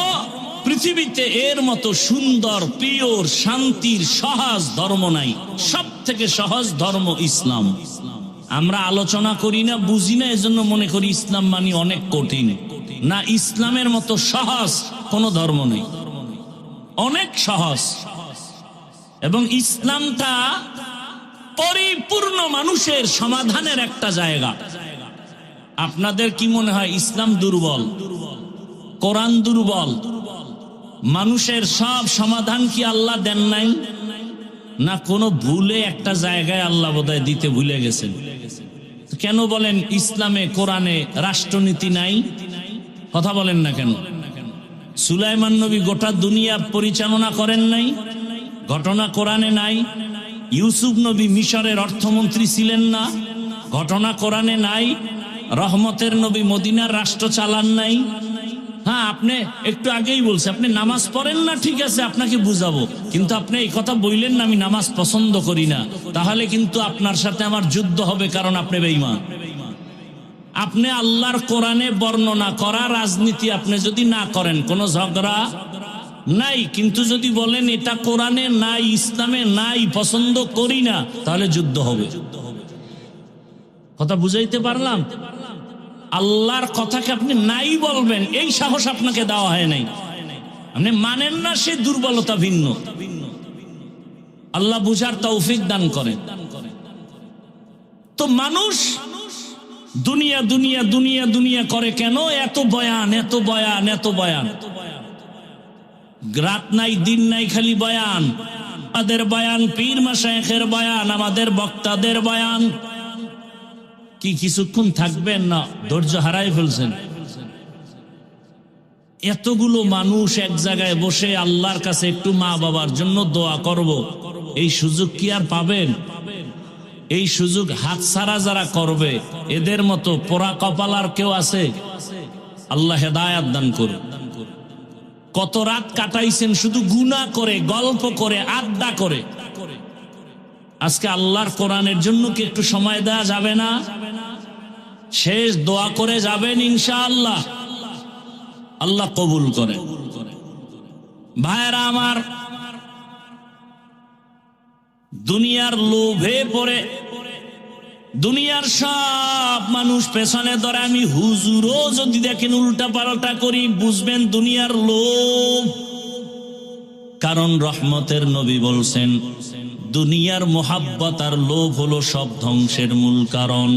পৃথিবীতে এর মতো সুন্দর, পিওর, শান্তির, সহজ ধর্ম নাই। সব থেকে সহজ ধর্ম ইসলাম। আমরা আলোচনা করি না, বুঝি না, এজন্য মনে করি ইসলাম মানে অনেক কঠিন। না, ইসলামের মতো সহজ কোন ধর্ম নেই, অনেক সহজ। এবং ইসলামটা পরিপূর্ণ মানুষের সমাধানের একটা জায়গা। আপনাদের কি মনে হয় ইসলাম দুর্বল, কোরআন দুর্বল? মানুষের সব সমাধান কি আল্লাহ দেন নাই? না, কোনো ভুলে একটা জায়গায় আল্লাহ বোধহয় দিতে ভুলে গেছেন। কেন বলেন ইসলামে, কোরআনে রাষ্ট্রনীতি নাই? কথা বলেন না কেন? সুলাইমান নবী গোটা দুনিয়া পরিচালনা করেন নাই? ঘটনা কোরআনে নাই? ইউসুফ নবী মিশরের অর্থমন্ত্রী ছিলেন না? ঘটনা কোরআনে নাই? রহমতের নবী মদিনার রাষ্ট্র চালান নাই? হ্যাঁ, আপনি একটু আগেই বলছে আপনি নামাজ পড়েন না, ঠিক আছে, আপনাকে বুঝাবো, কিন্তু আপনি এই কথা বললেন না আমি নামাজ পছন্দ করি না, তাহলে কিন্তু আপনার সাথে আমার যুদ্ধ হবে, কারণ আপনি বেঈমান। আপনি আল্লাহর কোরআনে বর্ণনা করা রাজনীতি আপনি যদি না করেন, কোনো ঝগড়া নাই, কিন্তু যদি বলেন এটা কোরআনে নাই, ইসলামে নাই, পছন্দ করি না, তাহলে যুদ্ধ হবে। কথা বুঝাইতে পারলাম? আল্লাহর কথাকে আপনি নাই বলবেন, এই সাহস আপনাকে দেওয়া হয় নাই। আপনি মানেন না, সে দুর্বলতা ভিন্ন। আল্লাহ বুঝার তৌফিক দান করেন। তো মানুষ দুনিয়া দুনিয়া দুনিয়া দুনিয়া করে কেন? এত বয়ান, এত বয়ান, এত বয়ান, রাত নাই দিন নাই, খালি বয়ান। আমাদের বয়ান, পীর মাশায়েখের বয়ান, আমাদের বক্তাদের বয়ান। কি কিছুক্ষণ থাকবেন না? ধৈর্য হারাই ফেলছেন। এতগুলো মানুষ এক জায়গায় বসে আল্লাহর কাছে একটু মা বাবার জন্য দোয়া করব, এই সুযোগ কি আর পাবেন? এই সুযোগ হাতছাড়া যারা করবে, এদের মতো পোড়া কপাল আর কেউ আছে? আল্লাহ হেদায়াত দান করুন। কত রাত কাটাইছেন শুধু গুনাহ করে, গল্প করে, আড্ডা করে। আজকে আল্লাহর কোরআনের জন্য কি একটু সময় দেওয়া যাবে না? শেষ দোয়া করে যাবেন ইনশাআল্লাহ, আল্লাহ কবুল করে। ভাইরা আমার, দুনিয়ার লোভে পড়ে দুনিয়ার সব মানুষ পেছনে ধরে, আমি হুজুরও যদি দেখেন উল্টা পাল্টা করি, বুঝবেন দুনিয়ার লোভ। কারণ রহমতের নবী বলছেন দুনিয়ার মোহাব্বত আর লোভ হলো সব ধ্বংসের মূল কারণ।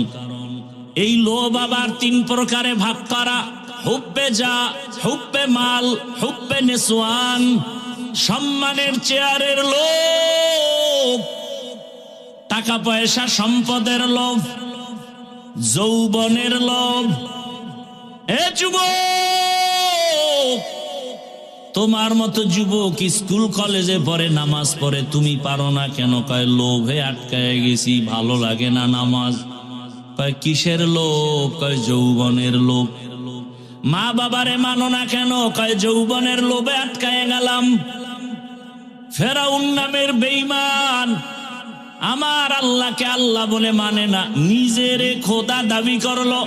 এই লোভ আবার তিন প্রকারে ভাগ করা: হুব্বে যা, হুব্বে মাল, হুব্বে নেসওয়ান। সম্মানের চেয়ারের লোভ, টাকা পয়সা সম্পদের লোভ, যৌবনের লোভ। এ যুবক, তোমার মতো যুবক স্কুল কলেজে পড়ে, নামাজ পড়ে, তুমি পারো না কেন? কয় লোভে আটকায় গেছি, ভালো লাগে না নামাজ। কয় কিসের লোভ? কয় যৌবনের লোভ। মা বাবারে মানো না কেন? কয় যৌবনের লোভে আটকায় গেলাম। ফেরাউন নামের বেঈমান আমার আল্লাহকে আল্লাহ বলে মানে না, নিজের খোদা দাবি করলো।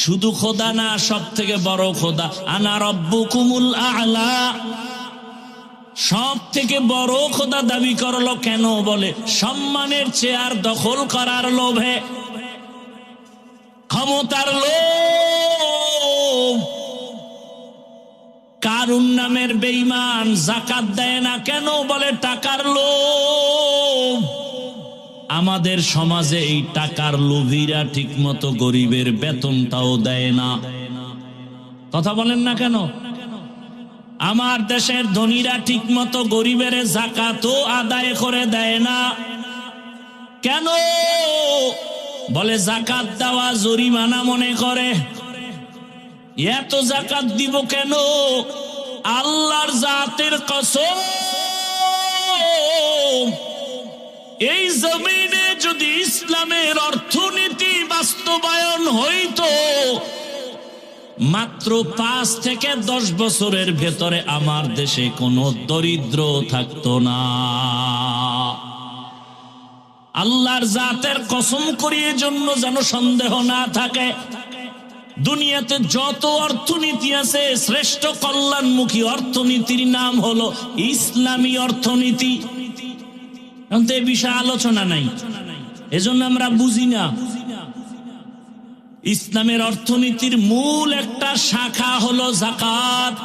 শুধু খোদা না, সব থেকে বড় খোদা, আনা রব্বুকুমুল আ'লা, সব থেকে বড় খোদা দাবি করলো। কেন? বলে সম্মানের চেয়ার দখল করার লোভে, ক্ষমতার লোভ। কারুন নামের বেঈমান জাকাত দেয় না কেন? বলে টাকার লোভ। আমাদের সমাজে এই টাকার লোভীরা ঠিকমতো গরিবের বেতনটাও দেয় না। কথা বলেন না কেন? আমার দেশের ধনীরা ঠিকমতো গরিবের যাকাতও আদায় করে দেয় না কেন? বলে যাকাত দেওয়া জরিমানা মনে করে। এত যাকাত দিব কেন? আল্লাহর জাতের কসম, এই জমিনে যদি ইসলামের অর্থনীতি বাস্তবায়ন হইতো, মাত্র 5 থেকে 10 বছরের ভেতরে আমার দেশে কোনো দরিদ্র থাকতো না। আল্লাহর জাতের কসম করিয়ে জন্য যেন সন্দেহ না থাকে, দুনিয়াতে যত অর্থনীতি আছে শ্রেষ্ঠ কল্যাণমুখী অর্থনীতির নাম হলো ইসলামী অর্থনীতি। কিন্তু এই বিষয়ে আলোচনা নাই, এজন্য আমরা বুঝি না। ইসলামের অর্থনীতির মূল একটা শাখা হলো যাকাত।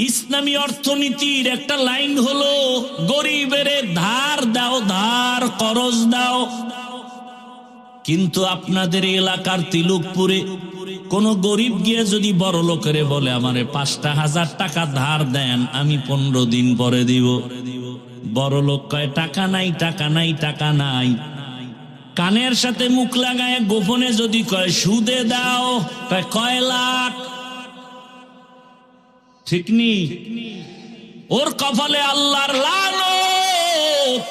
ইসলামী অর্থনীতির একটা লাইন হলো গরিবের ধার দাও, ধার করজ দাও। কিন্তু আপনাদের এলাকার তিলকপুরে কোন গরিব গিয়ে যদি বড় লোকের বলে আমারে 5,000 টাকা ধার দেন, আমি 15 দিন পরে দিব, বড় লোক কয় টাকা নাই, টাকা নাই, টাকা নাই। কানের সাথে মুখ লাগায় গোপনে যদি কয় সুদে দাও, কয় লাখ। ঠিক নি? ওর কপালে আল্লাহর লানত।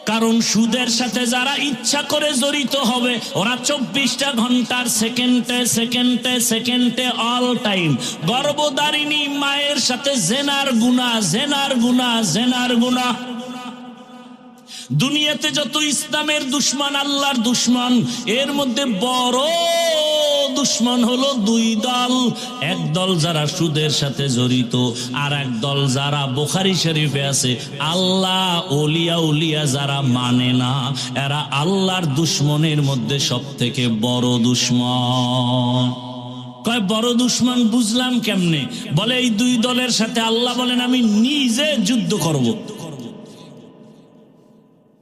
কারণ সুদের সাথে যারা ইচ্ছা করে জড়িত হবে, ওরা 24টা ঘন্টার সেকেন্ডে সেকেন্ডে সেকেন্ডে অল টাইম গর্ভধারিণী মায়ের সাথে জেনার গুনাহ, জেনার গুনাহ, জেনার গুনাহ। দুনিয়াতে যত ইসলামের দুশ্মন, আল্লাহর দুশ্মন, এর মধ্যে বড় দুশ্মন হলো 2 দল। এক দল যারা সুদের সাথে জড়িত, আর এক দল যারা বুখারী শরীফে আছে আল্লাহ ওলিয়া উলিয়া যারা মানে না, এরা আল্লাহর দুশ্মনের মধ্যে সবথেকে বড় দুশ্মন। কয় বড় দুশ্মন বুঝলাম কেমনে? বলে এই 2 দলের সাথে আল্লাহ বলেন আমি নিজে যুদ্ধ করব।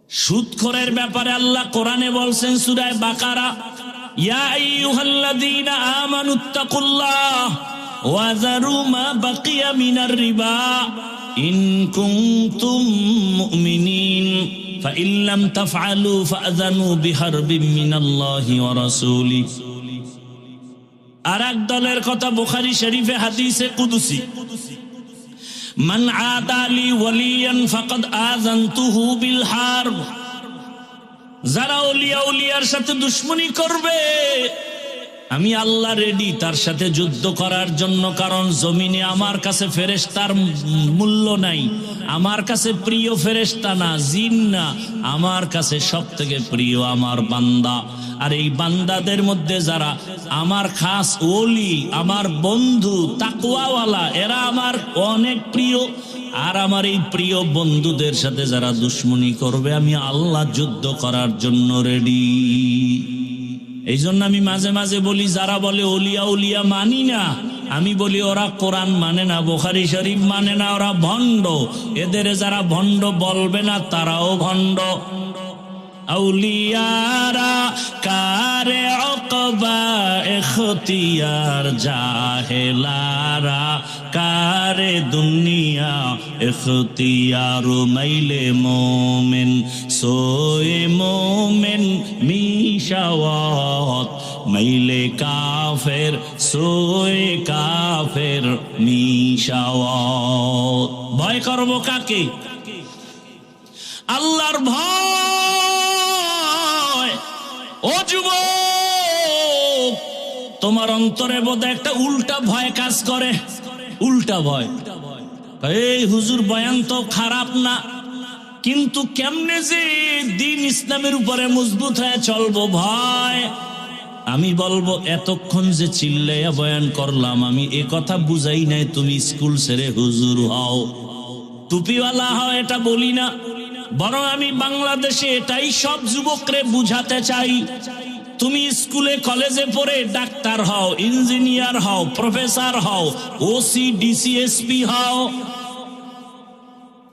সুদখোরের ব্যাপারে আল্লাহ কোরআনে বলছেন সূরা বাকারা, ইয়া আইয়ুহাল্লাযীনা আমানুত্তাকুল্লাহ ওয়া যারু মা বাকিয়া মিনার রিবা ইন কুনতুম মুমিনিন ফাইন লাম তাফআলু ফাআযানু বিহারবিন মিনাল্লাহি ওয়া রাসূলিহি। আর এক দলের কথা বুখারী শরীফে হাদিসে কুদসি, মান আদালি ওয়ালিয়ান ফাকাদ আযানতুহু বিল হারব। যারা ওলিয়া উলিয়ার সাথে দুশমনি করবে, আমি আল্লাহ রেডি তার সাথে যুদ্ধ করার জন্য। কারণ জমিনে আমার কাছে ফেরেশতার মূল্য নাই, আমার কাছে প্রিয় ফেরেশতা না, জিন না, আমার কাছে সবথেকে প্রিয় আমার বান্দা। আর এই বান্দাদের মধ্যে যারা আমার খাস ওলি, আমার বন্ধু তাকওয়াওয়ালা, এরা আমার অনেক প্রিয়। আর আমার এই প্রিয় বন্ধুদের সাথে যারা দুশমনি করবে, আমি আল্লাহ যুদ্ধ করার জন্য রেডি। এই জন্য আমি মাঝে মাঝে বলি, যারা বলে ওলিয়া উলিয়া মানি না, আমি বলি ওরা কোরআন মানে না, বুখারী শরীফ মানে না, ওরা ভণ্ড। এদের যারা ভণ্ড বলবে না, তারাও ভণ্ড। আউলিয়ারা কারে উকবা ইখতিয়ার, জাহেলারা কারে দুনিয়া ইখতিয়ার। মাইলে মোমেন সোয়ে মোমেন মিশাওয়াত, মাইলে কাফের সোয়ে কাফের মিশাওয়াত। ভয় করব কাকে? আল্লাহর ভয়। ও যুবক, তোমার অন্তরে বোধহয় একটা উল্টা ভয় কাজ করে। উল্টা ভয়। এই হুজুর বয়ান তো খারাপ না, কিন্তু কেমনে যে দিন ইসলামের উপরে মজবুত হয়ে চলবো ভয়। আমি বলবো, এতক্ষণ যে চিল্লাইয়া বয়ান করলাম, আমি এ কথা বুঝাই নাই তুমি স্কুল ছেড়ে হুজুর হও, টুপিওয়ালা হও, এটা বলি না। বরং আমি বাংলাদেশে এটাই সব যুবকরে বুঝাতে চাই, তুমি স্কুলে কলেজে পড়ে ডাক্তার হও, ইঞ্জিনিয়ার হও, প্রফেসর হও, ওসি ডিসি এসপি হও।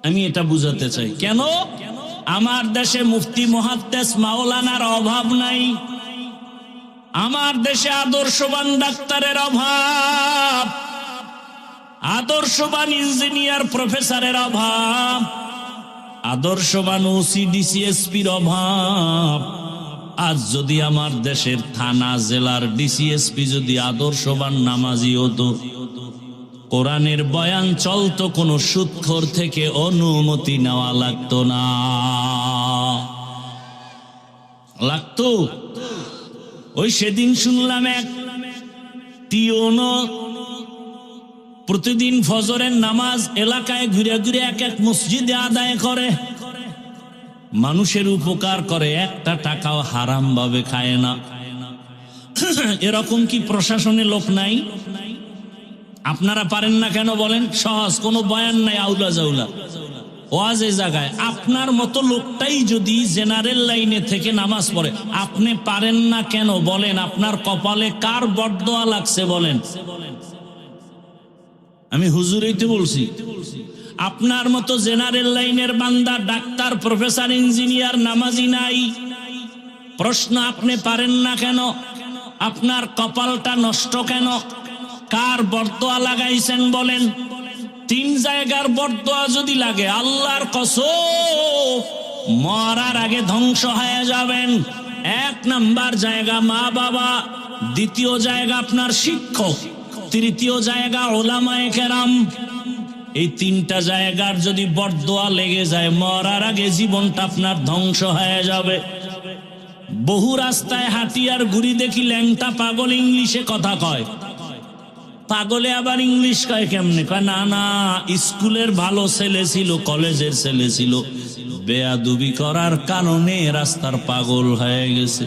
আমি এটা বুঝাতে চাই। কেন? আমার দেশে মুফতি মুহাদ্দিস মাওলানার অভাব নাই, আমার দেশে আদর্শবান ডাক্তারের অভাব, আদর্শবান ইঞ্জিনিয়ার প্রফেসরের অভাব, আদর্শবান ওসি ডিসিএসপির অভাব। আজ যদি আমার দেশের থানা জেলার ডিসিএসপি যদি আদর্শবান নামাজি হতো, কোরআনের বয়ান চলতো, কোনো সুদখোর থেকে অনুমতি নেওয়া লাগতো না। লাগতো? ওই সেদিন শুনলাম এক টিওনো প্রতিদিন ফজরের নামাজ এলাকায় ঘুরে ঘুরে এক এক মসজিদে আদায় করে, মানুষের উপকার করে, একটা টাকাও হারাম ভাবে খায় না। এরকম কি প্রশাসনে লোক নাই? আপনারা পারেন না কেন বলেন? সহজ, কোনো বয়ান নাই, আউলা জাউলা ওয়াজে জায়গায়। আপনার মতো লোকটাই যদি জেনারেল লাইনে থেকে নামাজ পড়ে, আপনি পারেন না কেন বলেন? আপনার কপালে কার বরদোয়া লাগছে বলেন? আমি হুজুরইতে বলছি। আপনার মতো জেনারেল লাইনের বান্দা ডাক্তার প্রফেসর ইঞ্জিনিয়ার নামাজি নাই। প্রশ্ন, আপনি পারেন না কেন? আপনার কপালটা নষ্ট কেন? কার বরদোয়া লাগাইছেন বলেন? 3 জায়গার বরদোয়া যদি লাগে, আল্লাহর কসম মরার আগে ধ্বংস হয়ে যাবেন। 1 নাম্বার জায়গা মা বাবা, 2য় জায়গা আপনার শিক্ষক, 3য় জায়গা উলামায়ে কেরাম। এই 3টা জায়গার যদি বরদোয়া লেগে যায়, মরার আগে জীবনটা আপনার ধ্বংস হয়ে যাবে। বহু রাস্তায় হাঁটি আর ঘুরি দেখি ল্যাংটা পাগল ইংলিশে কথা কয়। পাগলে আবার ইংলিশ কয় কেমনে? কয় না না, স্কুলের ভালো ছেলে ছিল, কলেজের ছেলে ছিল, বেয়াদবি করার কারণে রাস্তার পাগল হয়ে গেছে।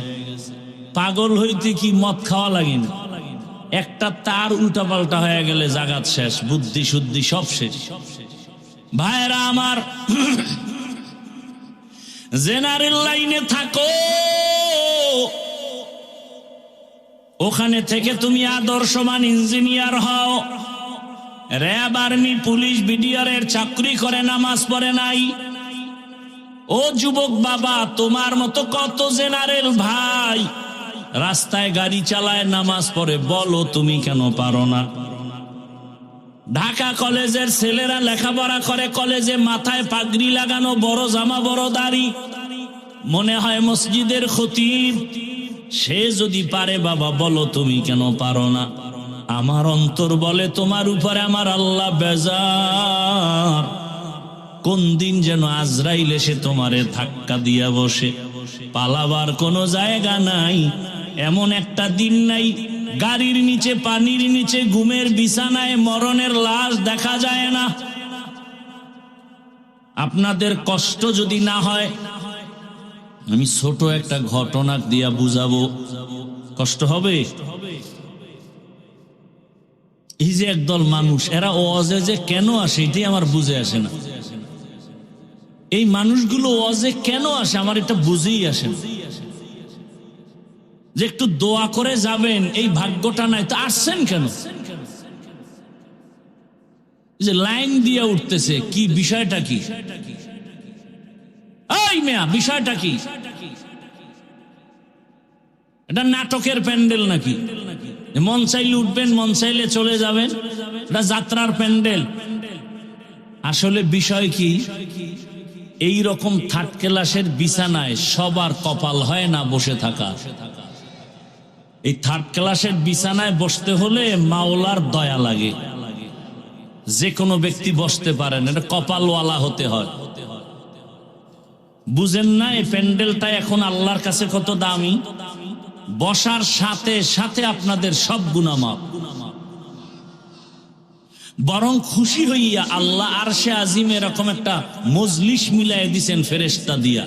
পাগল হইতে কি মদ খাওয়া লাগে না? একটা তার উল্টা পাল্টা হয়ে গেলে জাগাত শেষ, বুদ্ধি শুদ্ধি সব শেষ। ভাইরা আমার, জেনারেল লাইনে থাকো, ওখানে থেকে তুমি আদর্শবান ইঞ্জিনিয়ার হও। র্যাব, আর্মি, পুলিশ, বিডিআর চাকরি করে নামাজ পড়ে নাই। ও যুবক বাবা, তোমার মতো কত জেনারেল ভাই রাস্তায় গাড়ি চালায়, নামাজ পড়ে, বলো তুমি কেন পারো না? ঢাকা কলেজের ছেলেরা লেখাপড়া করে, কলেজে মাথায় পাগড়ি লাগানো, বড় জামা বড় দাড়ি, মনে হয় মসজিদের খতিব। সে যদি পারে, বাবা বলো তুমি কেন পারো না? আমার অন্তর বলে তোমার উপরে আমার আল্লাহ বেজার। কোন দিন যেন আজরাইল এসে তোমারে ধাক্কা দিয়া বসে, পালাবার কোনো জায়গা নাই। এমন একটা দিন নাই গাড়ির নিচে, পানির নিচে, ঘুমের বিছানায় মরণের লাশ দেখা যায় না। আপনাদের কষ্ট যদি না হয়, আমি ছোট একটা ঘটনা দিয়া বুঝাবো, কষ্ট হবে। এই যে একদল মানুষ, এরা ওয়াজে যে কেন আসে এটাই আমার বুঝে আসে না। এই মানুষগুলো ওয়াজে কেন আসে আমার এটা বুঝেই আসে না। যে একটু দোয়া করে যাবেন, এই ভাগ্যটা নাই, তো আসছেন কেন? যে লাইন দিয়ে উঠতেছে, কি বিষয়টা কি? এই মেয়া, বিষয়টা কি? এটা নাটকের প্যান্ডেল নাকি? মন চাইলে উঠবেন, মন চাইলে চলে যাবেন, এটা যাত্রার প্যান্ডেল? আসলে বিষয় কি? এই রকম থার্ড ক্লাসের বিছানায় সবার কপাল হয় না বসে থাকা। এই থার্ড ক্লাসের বিছানায় বসতে হলে মাওলার দয়া লাগে। যে কোনো ব্যক্তি বসতে পারেন, এটা কপালওয়ালা হতে হয়। বুঝেন না এই প্যান্ডেলটা এখন আল্লাহর কাছে কত দামি? বসার সাথে সাথে আপনাদের সব গুনাহ মাফ। বরং খুশি হইয়া আল্লাহ আরশে আজিম এরকম একটা মজলিস মিলাই দিছেন ফেরেশতা দিয়া,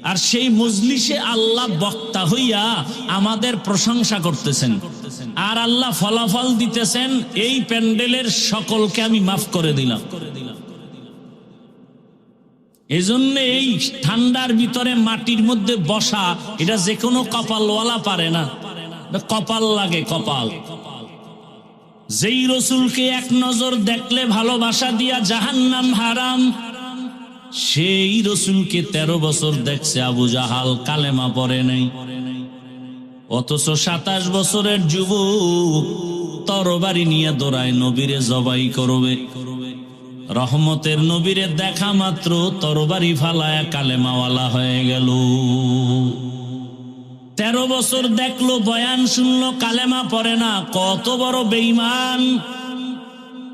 আর সেই মজলিসে আল্লাহ বক্তা হইয়া আমাদের প্রশংসা করতেছেন, আর আল্লাহ ফলাফল দিতেছেন, এই প্যান্ডেলের সকলকে আমি মাফ করে দিলাম। এজন্য এই ঠান্ডার ভিতরে মাটির মধ্যে বসা, এটা যে কোনো কপালওয়ালা পারে না, কপাল লাগে, কপাল। যেই রসুলকে এক নজর দেখলে ভালোবাসা দিয়া জাহান্নাম হারাম, সেই রসুলকে 13 বছর দেখছে আবু জাহাল, কালেমা পড়ে নাই। অথচ 27 বছরের যুবক তরবারি নিয়ে দৌড়ায় নবীরে জবাই করবে। রহমতের নবীরে দেখা মাত্র তরবারি ফালায় কালেমাওয়ালা হয়ে গেল। 13 বছর দেখলো, বয়ান শুনলো, কালেমা পড়ে না, কত বড় বেঈমান।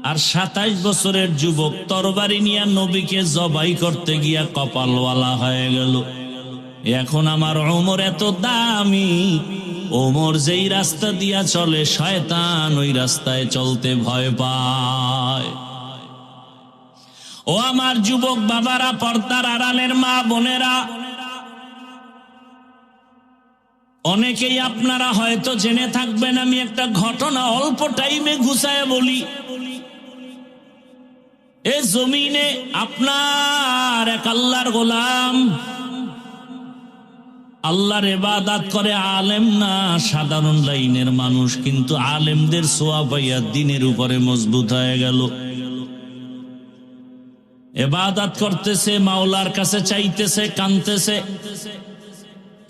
আর 27 বছরের যুবক তরবারি নিয়ে নবীকে জবাই করতে গিয়া কপালওয়ালা হয়ে গেল। এখন আমার ওমর এত দামি, ওমর যেই রাস্তা দিয়া চলে শয়তান ওই রাস্তায় চলতে ভয় পায়। ও আমার যুবক বাবারা, পর্দার আড়ালের মা বোনেরা, অনেকেই আপনারা হয়তো জেনে থাকবেন, আমি একটা ঘটনা অল্প টাইমে গুছায় বলি। এ জমিনে আপনার এক আল্লাহর গোলাম, আল্লাহর ইবাদত করে, আলেম না, সাধারণ লাইনের মানুষ, কিন্তু আলেমদের সোয়া পাইয়া দিনের উপরে মজবুত হয়ে গেল। ইবাদত করতেছে, মাওলার কাছে চাইতেছে, কাঁদতেছে,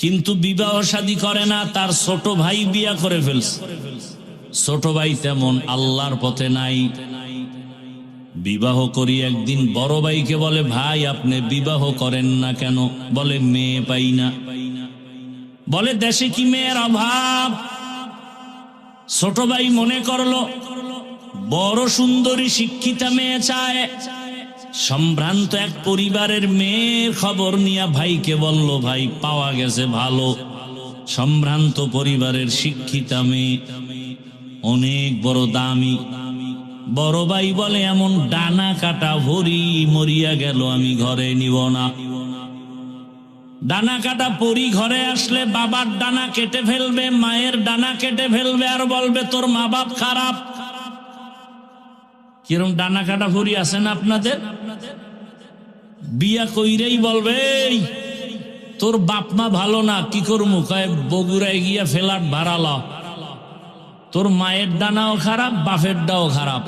কিন্তু বিবাহ শাদী করে না। তার ছোট ভাই বিয়া করে ফেলছে। ছোট ভাই তেমন আল্লাহর পথে নাই। বিবাহ করি একদিন বড় ভাইকে বলে, ভাই আপনি বিবাহ করেন না কেন? বলে মেয়ে পাই না। বলে দেশে কি মেয়ের অভাব? ছোট ভাই মনে করলো বড় সুন্দরী শিক্ষিতা মেয়ে চায়। সম্ভ্রান্ত এক পরিবারের মেয়ের খবর নিয়ে ভাইকে বলল, ভাই পাওয়া গেছে ভালো সম্ভ্রান্ত পরিবারের শিক্ষিতা মেয়ে, অনেক বড় দামি। বড় ভাই বলে, এমন ডানা কাটা ভরি মরিয়া গেল, আমি ঘরে নিব না। ডানা কাটা পরি ঘরে আসলে বাবার ডানা কেটে ফেলবে, মায়ের ডানা কেটে ফেলবে, আর বলবে তোর মা বাপ খারাপ। কিরম ডানা কাটা পরি আছে না আপনাদের? বিয়া কইরেই বলবে, তোর বাপ মা ভালো না, কি করবো? কয় বগুড়ায় গিয়া ফ্ল্যাট ভাড়া ল। তোর মায়ের ডানাও খারাপ, বাপের ডাও খারাপ।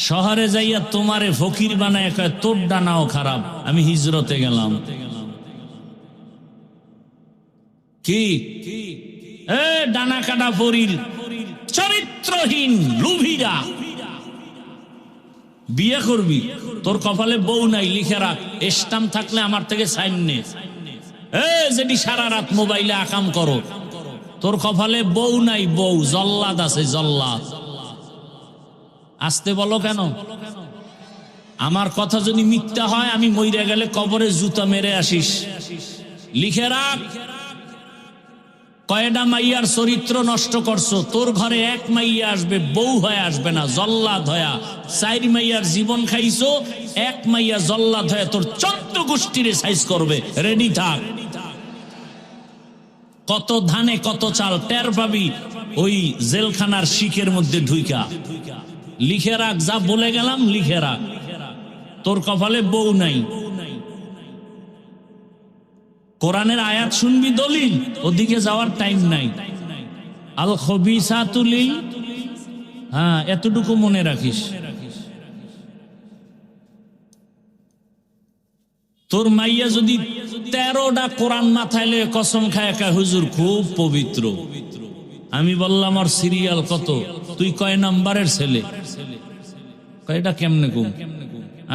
শহরে যাইয়া তোমারে ফকির বানায় কয় তোর ডানাও খারাপ, আমি হিজরতে গেলাম। কি এ ডানা কাটা পরির চরিত্রহীন লুভিরা বিয়ে করবি? তোর কপালে বউ নাই, লিখে রাখ। স্টাম্প থাকলে আমার থেকে সাইন নে। যেটি সারা রাত মোবাইলে আকাম করো, তোর কপালে বউ নাই, বউ জল্লাদ আছে, জল্লাদ। আসতে বলো কেন? আমার কথা যদি মিথ্যা হয়, আমি মইরা গেলে কবরে জুতা মেরে আসিস। লিখে রাখ। কয়টা মাইয়ার চরিত্র নষ্ট করছো? তোর ঘরে এক মাইয়া আসবে, বউ হয়ে আসবে না, জল্লাদ হয়া। 4 মাইয়ার জীবন খাইছো, এক মাইয়া জল্লাদ হয়ে তোর 14 গোষ্ঠীরে সাইজ করবে। রেডি থাক। কত ধানে কত চাল টের পাবি ওই জেলখানার শিকের মধ্যে ঢুইকা। লিখে রাখ, যা বলে গেলাম লিখে রাখ। তোর কপালে বউ নাই। কোরআনের আয়াত শুনবি, দলিল, ওদিকে যাওয়ার টাইম নাই। আল খবিসাতু লিল, হ্যাঁ এতটুকু মনে রাখিস। তোর মাইয়া যদি 13টা কোরআন মাথায় লয়ে কসম খায় একা, হুজুর খুব পবিত্র। আমি বললাম ওর সিরিয়াল কত? তুই কয় নাম্বারের ছেলে? কয়টা কেমনে কম?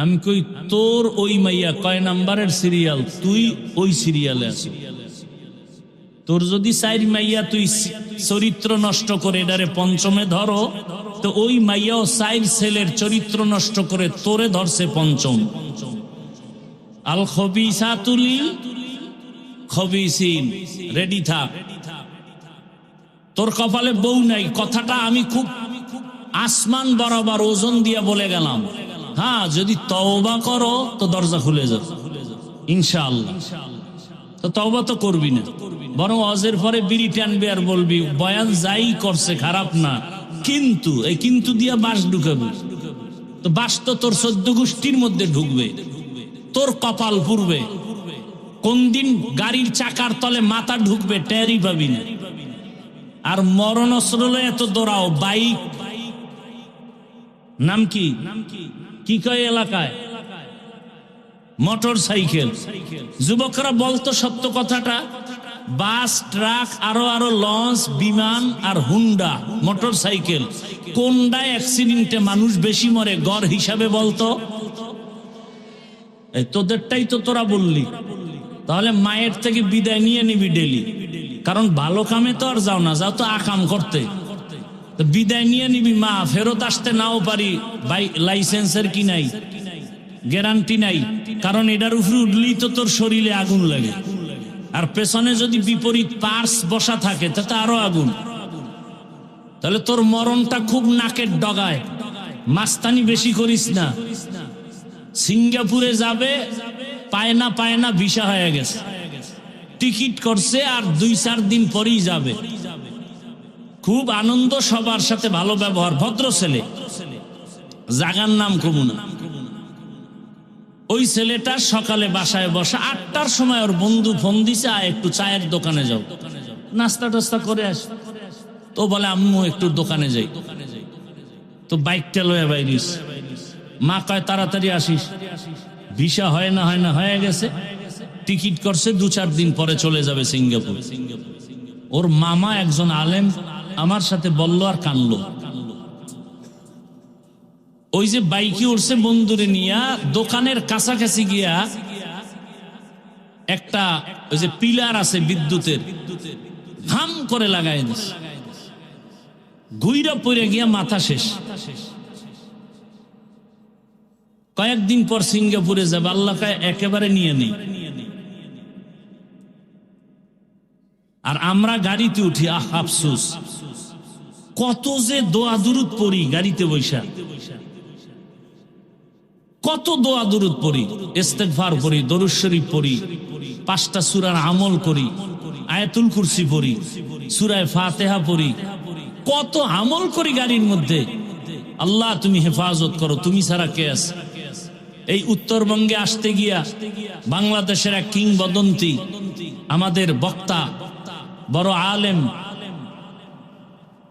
আমি কই তোর ওই মাইয়া কয় নাম্বারের সিরিয়াল? তুই ওই সিরিয়ালে আছিস। তোর যদি 4 মাইয়া তুই চরিত্র নষ্ট করে এটারে পঞ্চমে ধরো, তো ওই মাইয়াও 4 ছেলের চরিত্র নষ্ট করে তোরে ধরছে পঞ্চম। আল খবিসাতু লিল খবিসিন, রেডি থাক। তোর কপালে বউ নাই, কথাটা আমি খুব আসমান বরাবর ওজন দিয়া বলে গেলাম। হ্যাঁ, যদি তওবা করো তো দরজা খুলে যাবে ইনশাআল্লাহ। তো তওবা তো করবি না, বরং ওয়াজের পরে বিড়ি টানবি আর বলবি বয়ান যাই করছে খারাপ না, কিন্তু এই কিন্তু দিয়া বাঁশ ঢুকাবি। তো বাঁশ তো তোর 14 গোষ্ঠীর মধ্যে ঢুকবে, তোর কপাল পুড়বে। কোন দিন গাড়ির চাকার তলে মাথা ঢুকবে টেরই পাবি না। আর মরণ অস্ত্রলে এত দৌড়াও, বাইক নাম কি কি কয় এলাকায়? Motor cycle. যুবকরা বলতো সত্য কথাটা, বাস, ট্রাক, আরো আরো লঞ্চ, বিমান আর হুন্ডা মোটর সাইকেল, কোনটা অ্যাক্সিডেন্টে মানুষ বেশি মরে গড় হিসাবে বলতো? এই তোদেরটাই তো তোরা বললি। তাহলে মায়ের থেকে বিদায় নিয়ে নিবি ডেলি, কারণ ভালো কামে তো আর যাও না, যাও তো আকাম করতে। তো বিদায় নিয়ে নিবি, মা ফেরত আসতে নাও পারি, লাইসেন্সের কি নাই, গ্যারান্টি নাই, কারণ এটার উপরে উঠলেই তো তোর শরীরে আগুন লাগে। আর পেছনে যদি বিপরীত পার্স বসা থাকে তাতে আরো আগুন। তাহলে তোর মরণটা খুব নাকের ডগায়। মাস্তানি বেশি করিস না। সিঙ্গাপুরে যাবে, পায় না ভিসা হয়ে গেছে, টিকিট করছে, আর 2-4 দিন পরেই যাবে। খুব আনন্দ, সবার সাথে ভালো ব্যবহার, ভদ্র ছেলে, জাগার নাম কমুনা। ওই ছেলেটা সকালে বাসায় বসা, 8টার সময় ওর বন্ধু ফোন দিছে, একটু চায়ের দোকানে যাও, নাস্তা টাস্তা করে আস। তো বলে আম্মু একটু দোকানে যাই। তো বাইকটা লয়ে বাইরিস, মা কয় তাড়াতাড়ি আসিস। ভিসা হয় না হয়ে গেছে, টিকিট করছে, 2-4 দিন পরে চলে যাবে সিঙ্গাপুর। ওর মামা একজন আলেম আমার সাথে বলল আর কানলো। ওই যে বাইকে উঠছে বন্ধুরে নিয়া, দোকানের কাছাকাছি গিয়া একটা ওই যে পিলার আছে বিদ্যুতের, হাম করে লাগাই দিছে, ঘুইরা পড়ে গিয়া মাথা শেষ। কয়েকদিন পর সিঙ্গাপুরে যাবে, আল্লাহ কায় একেবারে নিয়ে নেই। আর আমরা গাড়িতে উঠি, আফসোস, কত যে দোয়া দুরুদ পড়ি গাড়িতে বৈশা, কত দোয়া দুরুদ পড়ি, ইস্তেগফার পড়ি, দরুদ শরীফ পড়ি, 5টা সূরার আমল করি, আয়াতুল কুরসি পড়ি, সূরা ফাতিহা পড়ি, কত আমল করি গাড়ির মধ্যে। আল্লাহ তুমি হেফাজত করো, তুমি ছাড়া কে আছে। এই উত্তরবঙ্গে আসতে গিয়া বাংলাদেশের এক কিংবদন্তি, আমাদের বক্তা, বড় আলেম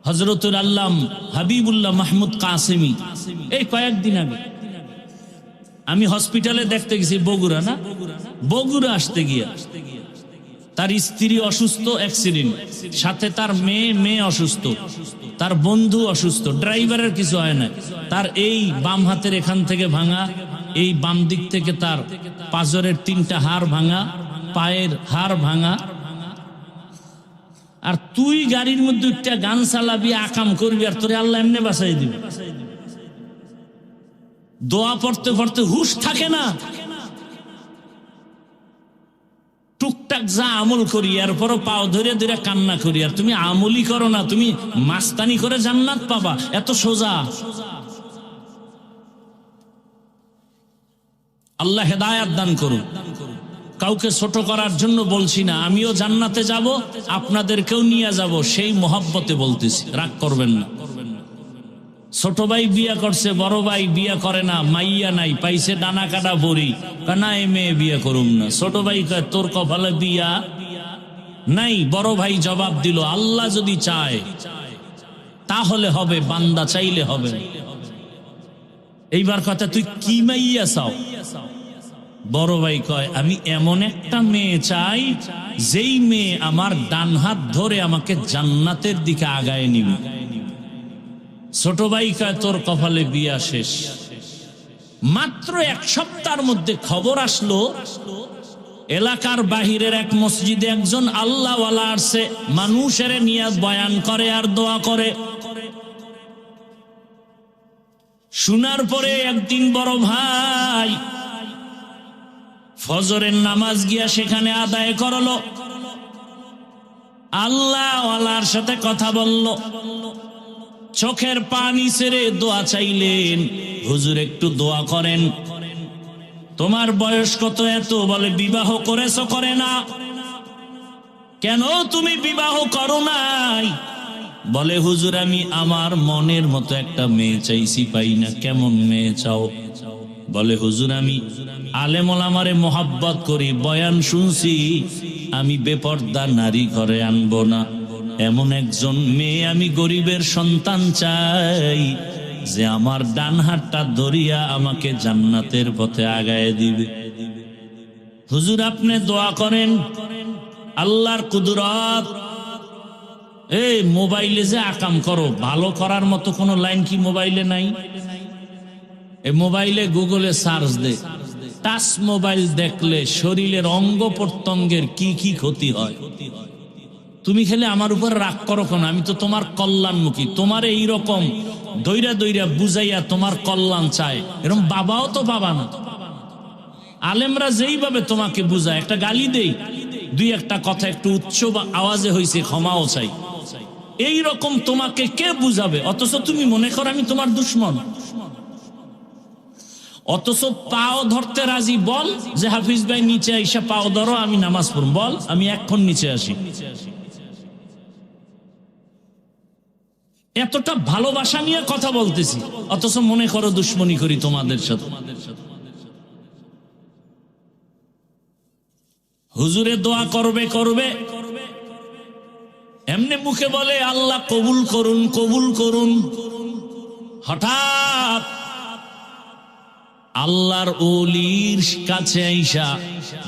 হযরতুল আল্লাম হাবিবুল্লাহ মাহমুদ কাসেমি, এই কয়েকদিন আগে আমি হসপিটালে দেখতে গেছি, বগুড়া না, বগুড়া আসতে গিয়া তার স্ত্রী অসুস্থ, অ্যাক্সিডেন্ট, সাথে তার মেয়ে অসুস্থ, তার বন্ধু অসুস্থ, ড্রাইভারের কিছু হয় না, তার এই বাম হাতের এখান থেকে ভাঙা, এই বাম দিক থেকে তার পাঁজরের 3টা হাড় ভাঙা, পায়ের হাড় ভাঙা। আর তুই গাড়ির মধ্যে একটা গান চালাবি, আকাম করবি, আর তোরে আল্লাহ এমনি বাঁচাই দিবে। দোয়া পড়তে পড়তে হুশ থাকে না। টুকটাক যা আমল করি, এরপরও পাও ধরে ধরে কান্না করি, আর তুমি আমলই করো না, তুমি মাস্তানি করে জান্নাত পাবা, এত সোজা। আল্লাহ হেদায়াত দান করুন। কাউকে ছোট করার জন্য বলছি না, আমিও জান্নাতে যাব, আপনাদেরকেও নিয়ে যাব, সেই মহব্বতে বলতেছি, রাগ করবেন না। ছোট ভাই বিয়া করছে, বড় ভাই বিয়া করে না, মাইয়া নাই, পাইছে ডানা কাটা বড়ি, কানা এ মেয়ে বিয়া করুম না। ছোট ভাই কয় তোর কপালে বিয়া নাই। বড় ভাই জবাব দিল, আল্লাহ যদি চায় তাহলে হবে, বান্দা চাইলে হবে। এইবার কথা, তুই কি মাইয়া চাও? বড় ভাই কয় আমি এমন একটা মেয়ে চাই, যেই মেয়ে আমার ডান হাত ধরে আমাকে জান্নাতের দিকে আগায় নিবে। ছোট ভাই কয় তোর কপালে বিয়া শেষ। মাত্র 1 সপ্তাহের মধ্যে খবর আসলো, এলাকার বাহিরের এক মসজিদে একজন আল্লাহওয়ালা আসছে, মানুষের নিয়ে বয়ান করে আর দোয়া করে। শোনার পরে একদিন বড় ভাই ফজরের নামাজ গিয়া সেখানে আদায় করলো, আল্লাহওয়ালার সাথে কথা বলল, চোখের পানি ছেড়ে দোয়া চাইলেন, হুজুর একটু দোয়া করেন। তোমার বয়স কত? এত। বলে বিবাহ করেছো? করে না। কেন তুমি বিবাহ করো নাই? বলে হুজুর আমি আমার মনের মতো একটা মেয়ে চাইছি, পাই না। কেমন মেয়ে চাও? বলে হুজুর আমি আলেম ওলামারে মোহাব্বত করি, বয়ান শুনছি, আমি বেপর্দা নারী ঘরে আনবো না, এমন একজন মেয়ে, আমি গরিবের সন্তান চাই, যে আমার ডান হাতটা ধরিয়া আমাকে জান্নাতের পথে আগায় দিবে। হুজুর আপনি দোয়া করেন আল্লাহর কুদরত। এই মোবাইলে যে আকাম করো, ভালো করার মতো কোনো লাইন কি মোবাইলে নাই? এই মোবাইলে গুগলে সার্চ দে, টাচ মোবাইল দেখলে শরীরের অঙ্গ প্রত্যঙ্গের কি কি ক্ষতি হয়। তুমি খেলে আমার উপর রাগ করো কেন? আমি তো তোমার কল্যাণমুখী, তোমার এইরকম দইরা দইরা বুঝাইয়া তোমার কল্যাণ চায়, এরকম বাবাও তো বাবা না। আলেমরা যেইভাবে তোমাকে বুঝায়, একটা গালি দেই, দুই একটা কথা একটু উচ্চ আওয়াজে হয়েছে, ক্ষমাও চাই, এই রকম তোমাকে কে বুঝাবে? অথচ তুমি মনে করো আমি তোমার দুশ্মন। অথচ পাও ধরতে রাজি, বল যে হাফিজ ভাই নিচে আইসা পাও ধরো, আমি নামাজ পড়ব, বল আমি এক্ষণ নিচে আসি। এতটা ভালোবাসা নিয়ে কথা বলতেছি, অথচ মনে করো দুশ্মনী করি তোমাদের সাথে। হুজুরে দোয়া করবে করবে, এমনি মুখে বলে আল্লাহ কবুল করুন কবুল করুন। হঠাৎ আল্লাহর ওলির কাছে আইসা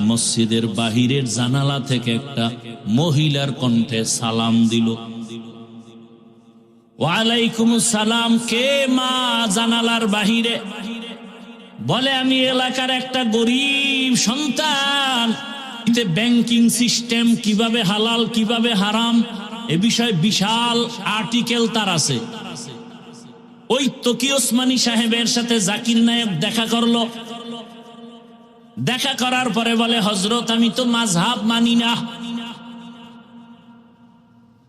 মসজিদের বাহিরের জানালা থেকে একটা মহিলার কণ্ঠে সালাম দিল। ওয়ালাইকুম সালাম। কে মা? জানালার বাহিরে বলে আমি এলাকার একটা গরিব সন্তান, ব্যাংকিং সিস্টেম কিভাবে হালাল কিভাবে হারাম এ বিষয়ে বিশাল আর্টিকেল তার আছে। ওই তকি ওসমানী সাহেবের সাথে জাকির নায়েক দেখা করলো। দেখা করার পরে বলে হযরত আমি তো মাযহাব মানি না।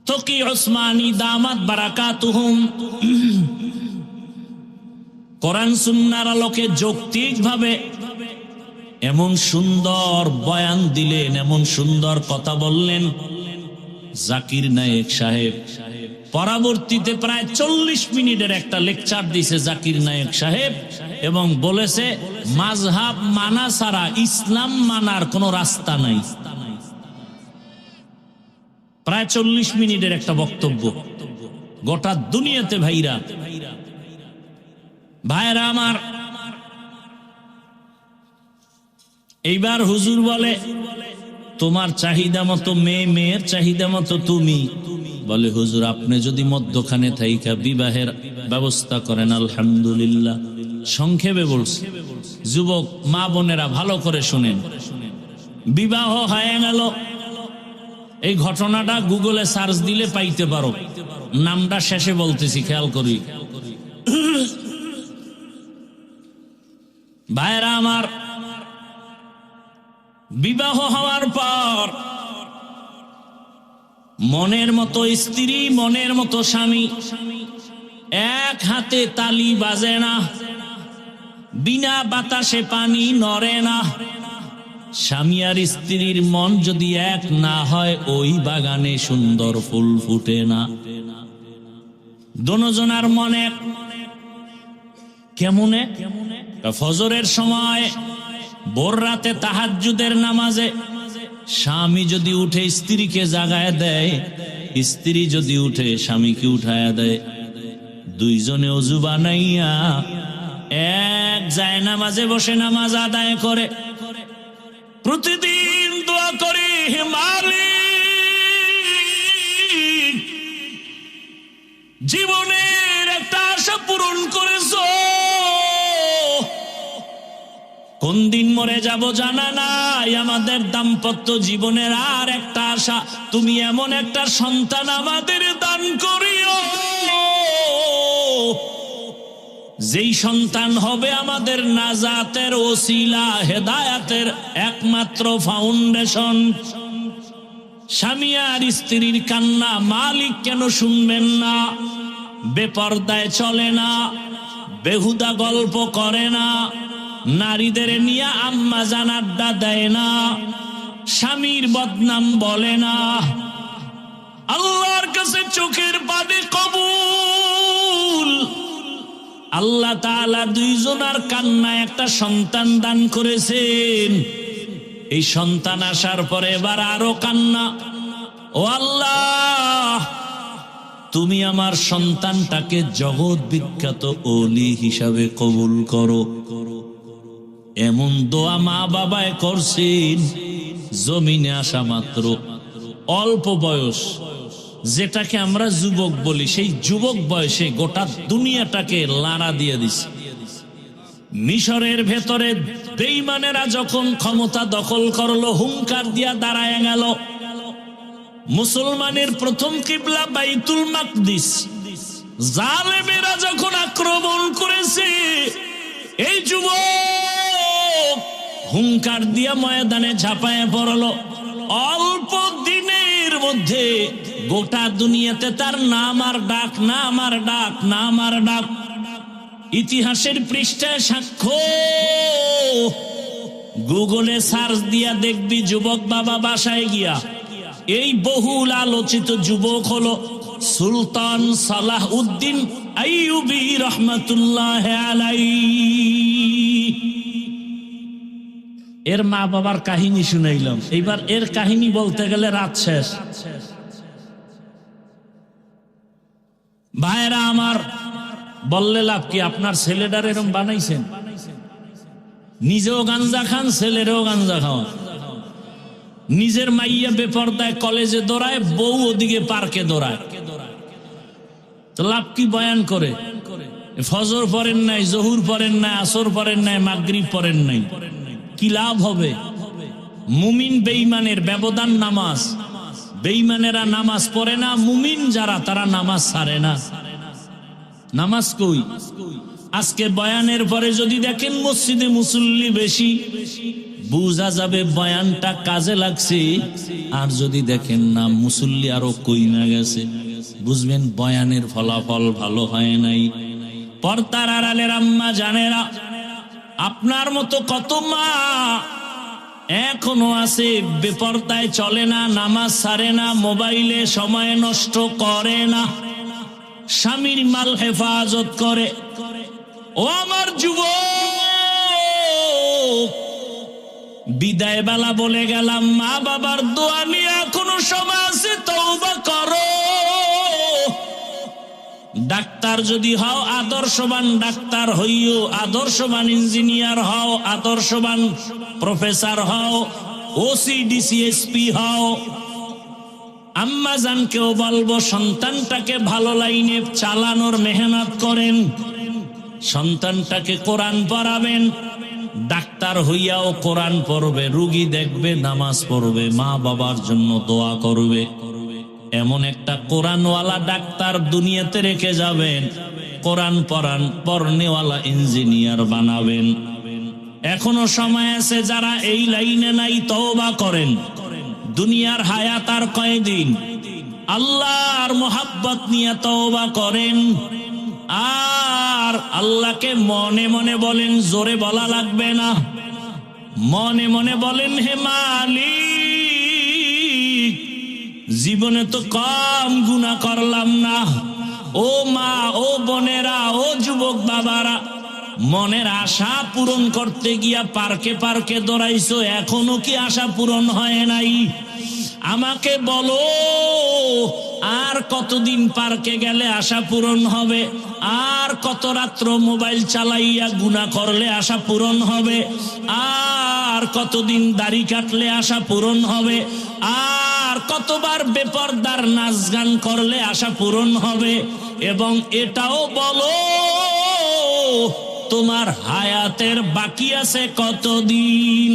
তকি ওসমানী দামাত বারাকাতুহুম কোরআন সুন্নাহর আলোকে যৌক্তিকভাবে এমন সুন্দর বয়ান দিলেন, এমন সুন্দর কথা বললেন জাকির নায়েক সাহেব। পরবর্তীতে প্রায় 40 মিনিটের একটা লেকচার দিয়েছে জাকির নায়েক সাহেব, এবং বলেছে মাযহাব মানা ছাড়া ইসলাম মানার কোনো রাস্তা নাই। প্রায় 40 মিনিটের একটা বক্তব্য, গোটা দুনিয়াতে ভাইরা আমার। এইবার হুজুর বলে তোমার চাহিদা মতো মেয়ে, মেয়ের চাহিদা মতো তুমি। বলে হুজুর আপনি যদি মধ্যখানে থাইকা বিবাহের ব্যবস্থা করেন আলহামদুলিল্লাহ। সংক্ষেপে বলছি, যুবক মা বোনেরা ভালো করে শুনেন। বিবাহ হয়ে গেল, এই ঘটনাটা গুগলে সার্চ দিলে পাইতে পারো, নামটা শেষে বলতেছি, খেয়াল করি। ভাইরা আমার, বিবাহ হওয়ার পর মনের মতো স্ত্রী, মনের মতো স্বামী, এক হাতে তালি বাজে না, বিনা বাতাসে পানি নড়ে না। স্বামী আর স্ত্রীর মন যদি এক না হয়, ওই বাগানে সুন্দর ফুল ফুটে না। দোনোজনার মনে কেমনে? ফজরের সময়, ভোর রাতে তাহাজ্জুদের নামাজে স্বামী যদি উঠে স্ত্রীকে জাগায় দেয়, স্ত্রী যদি উঠে স্বামীকে উঠায়া দেয়, দুইজনে ওযু বানাইয়া এক যায় নামাজে বসে নামাজ আদায় করে। প্রতিদিন দোয়া করে, হে মালিক, জীবনের একটা আশা পূরণ করেছো, কোন দিন মরে যাব জানা নাই, আমাদের দাম্পত্য জীবনের আর একটা আশা, তুমি এমন একটা সন্তান আমাদের দান করিও, যেই সন্তান হবে আমাদের নাজাতের ওসিলা, হেদায়াতের একমাত্র ফাউন্ডেশন। স্বামী আর স্ত্রীর কান্না মালিক কেন শুনবেন না? বেপরদায় চলে না, বেহুদা গল্প করে না, নারীদের নিয়ে আম্মা জান আড্ডা দেয় না, স্বামীর বদনাম বলে না, আল্লাহর কাছে চোখের পানি কবুল। আল্লাহ তাআলা দুইজনার কান্নায় একটা সন্তান দান করেছেন। এই সন্তান আসার পরে এবার আরো কান্না, ও আল্লাহ তুমি আমার সন্তানটাকে জগৎ বিখ্যাত ওলি হিসাবে কবুল করো। এমন দোয়া মা বাবায় করছেন, জমিনে আসা মাত্র অল্প বয়স, যেটাকে আমরা যুবক বলি, সেই যুবক বয়সে গোটা দুনিয়াটাকে লাড়া দিয়ে দিছে। মিশরের ভেতরে বেঈমানেরা যখন ক্ষমতা দখল করলো, হুঙ্কার দিয়া দাঁড়ায় গেল। মুসলমানের প্রথম কিবলা বাইতুল মাকদিস, জালেমেরা যখন আক্রমণ করেছে, এই যুবক হুঙ্কার দিয়া ময়দানে ঝাঁপায় পড়লো। অল্প দিনের মধ্যে গোটা দুনিয়াতে তার নাম আর ডাক, নাম আর ডাক, নাম আর ডাক। ইতিহাসের পৃষ্ঠায় সাক্ষ্য, গুগলে সার্চ দিয়া দেখবি যুবক বাবা বাসায় গিয়া। এই বহুল আলোচিত যুবক হলো সুলতান সালাহ উদ্দিন আইয়ুবী রহমাতুল্লাহ আলাইহি। এর মা বাবার কাহিনী শুনাইলাম, এইবার এর কাহিনী বলতে গেলে রাত শেষ। ভাইরা আমার, বললে লাভ কি? আপনার ছেলেটার এরম বানাইছেন, নিজেও গাঞ্জা খান, ছেলেরও গাঞ্জা খাওয়ান। নিজের মাইয়া বেপরদায় কলেজে দৌড়ায়, বউ ওদিকে পার্কে দৌড়ায়। তো লাভ কি বয়ান করে? ফজর পড়েন নাই, জহুর পড়েন নাই, আসর পড়েন নাই, মাগরিব পড়েন নাই, কি লাভ হবে? মুমিন বেঈমানের ব্যবধান নামাজ। বেঈমানেরা নামাজ পড়ে না, মুমিন যারা তারা নামাজ ছাড়ে না। নামাজ কই? আজকে বয়ানের পরে যদি দেখেন মসজিদে মুসল্লি বেশি, বুঝা যাবে বয়ানটা কাজে লাগছে। আর যদি দেখেন না, মুসল্লি আরো কইমা গেছে, বুঝবেন বয়ানের ফলাফল ভালো হয় নাই। পর্দার আড়ালের আম্মা জানেরা, আপনার মতো কত মা এখনো আছে বেপরদায় চলে না, নামাজ ছাড়ে না, মোবাইলে সময় নষ্ট করে না, স্বামীর মাল হেফাজত করে। ও আমার যুবক, বিদায় বেলা বলে গেলাম, মা বাবার দোয়া নিয়ে এখনো সময় আছে, তওবা করো। ডাক্তার যদি হও, আদর্শবান ডাক্তার হইও, আদর্শবান ইঞ্জিনিয়ার হও, আদর্শবান প্রফেসর হও, ওসি ডিসি এসপি হও। আম্মা জানকেও বলবো, সন্তানটাকে ভালো লাইনে চালানোর মেহনত করেন, সন্তানটাকে কোরআন পড়াবেন। ডাক্তার হইয়াও কোরআন পড়বে, রুগী দেখবে, নামাজ পড়বে, মা বাবার জন্য দোয়া করবে। এমন একটা কোরআনওয়ালা ডাক্তার দুনিয়াতে রেখে যাবেন, কোরআন পড়নেওয়ালা ইঞ্জিনিয়ার বানাবেন। এখনো সময় আছে, যারা এই লাইনে নাই তওবা করেন। দুনিয়ার হায়াত আর কয়দিন, আল্লাহর মোহাব্বত নিয়ে তওবা করেন। আর আল্লাহকে মনে মনে বলেন, জোরে বলা লাগবে না, মনে মনে বলেন, হে মালিক, জীবনে তো কম গুনাহ করলাম না। ও মা, ও বোনেরা, ও যুবক বাবারা, মনের আশা পূরণ করতে গিয়া পার্কে পার্কে দৌড়াইছো, এখনো কি আশা পূরণ হয় নাই? আমাকে বলো, আর কতদিন পার্কে গেলে আশা পূরণ হবে? আর কত রাত্র মোবাইল চালাইয়া গুনাহ করলে আশা পূরণ হবে? আর কতদিন দাড়ি কাটলে আশা পূরণ হবে? আর কতবার বেপরদার নাচ গান করলে আশা পূরণ হবে? এবং এটাও বলো, তোমার হায়াতের বাকি আছে কতদিন?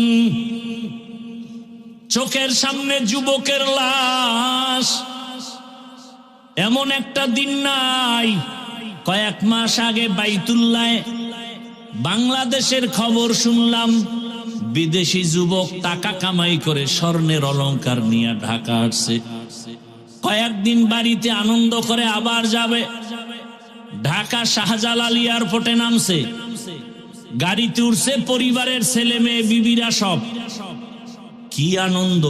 চোখের সামনে যুবকের লাশ। এমন একটা দিন নাই, কয়েক মাস আগে বাইতুল্লাহ বাংলাদেশের খবর শুনলাম, বিদেশি যুবক টাকা কামাই করে স্বর্ণের অলংকার নিয়ে ঢাকা আসছে। কয়েকদিন বাড়িতে আনন্দ করে আবার যাবে। ঢাকা শাহজালাল এয়ারপোর্টে নামছে, গাড়িতে উঠছে পরিবারের ছেলে মেয়ে বিবিরা সব। কি আনন্দ!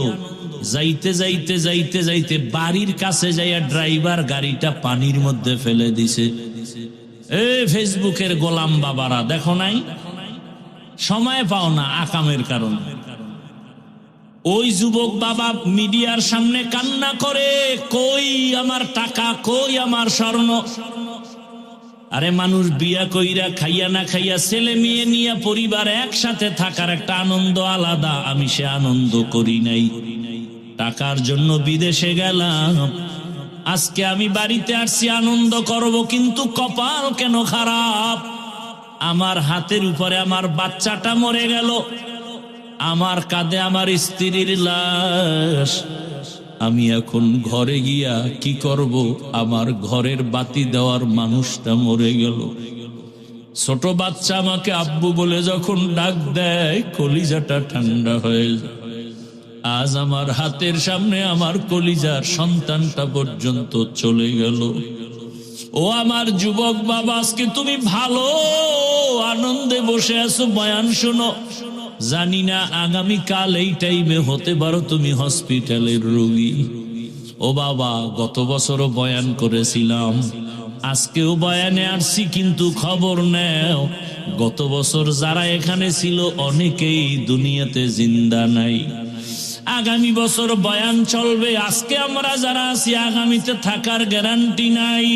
যাইতে যাইতে যাইতে যাইতে বাড়ির কাছে যাইয়া ড্রাইভার গাড়িটা পানির মধ্যে ফেলে দিছে। ফেসবুকের গোলাম বাবারা দেখো নাই, সময় পাও না আকামের কারণে। ওই যুবক বাবা মিডিয়ার সামনে কান্না করে, কই আমার টাকা, কই আমার স্বর্ণ? আরে মানুষ বিয়া কইরা খাইয়া না খাইয়া ছেলে মেয়ে নিয়ে পরিবার একসাথে থাকার একটা আনন্দ আলাদা, আমি সে আনন্দ করি নাই। টাকার জন্য বিদেশে গেলাম, আজকে আমি বাড়িতে আসছি আনন্দ করব, কিন্তু কপাল কেন খারাপ। আমার হাতের উপরে আমার বাচ্চাটা মরে গেল, আমার কাঁধে আমার স্ত্রীর লাশ। আমি এখন ঘরে গিয়া কি করব? আমার ঘরের বাতি দেওয়ার মানুষটা মরে গেল। ছোট বাচ্চা আমাকে আব্বু বলে যখন ডাক দেয়, কলিজাটা ঠান্ডা হয়ে যায়। আজ আমার হাতের সামনে আমার কলিজার সন্তানটা পর্যন্ত চলে গেল। ও আমার যুবক বাবা, আজকে তুমি ভালো আনন্দে বসে আছো, বয়ান শোনো। জানি না আগামীকাল এই টাইমে হতে পারো তুমি হসপিটালের রোগী। ও বাবা, গত বছরও বয়ান করেছিলাম, আজকেও বয়ানে আসছি, কিন্তু খবর নেও গত বছর যারা এখানে ছিল অনেকেই দুনিয়াতে জিন্দা নাই। আগামী বছর বয়ান চলবে, আজকে আমরা যারা আছি আগামীতে থাকার গ্যারান্টি নাই।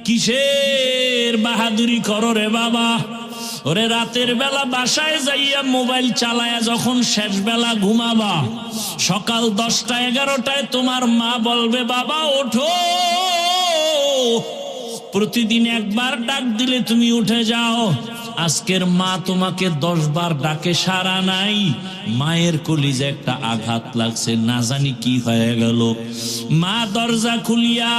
কিসের বাহাদুরি করো রে বাবা? ওরে রাতের বেলা বাসায় যাইয়া মোবাইল চালায়া যখন শেষ বেলা ঘুমাবা, সকাল 10টা 11টায় তোমার মা বলবে বাবা ওঠো। প্রতিদিন একবার ডাক দিলে তুমি উঠে যাও। আজকের মা তোমাকে 10 বার ডাকে সাড়া নাই। মায়ের কলিজে একটা আঘাত লাগছে, না জানি কি হয়ে গেল। মা দরজা খুলিয়া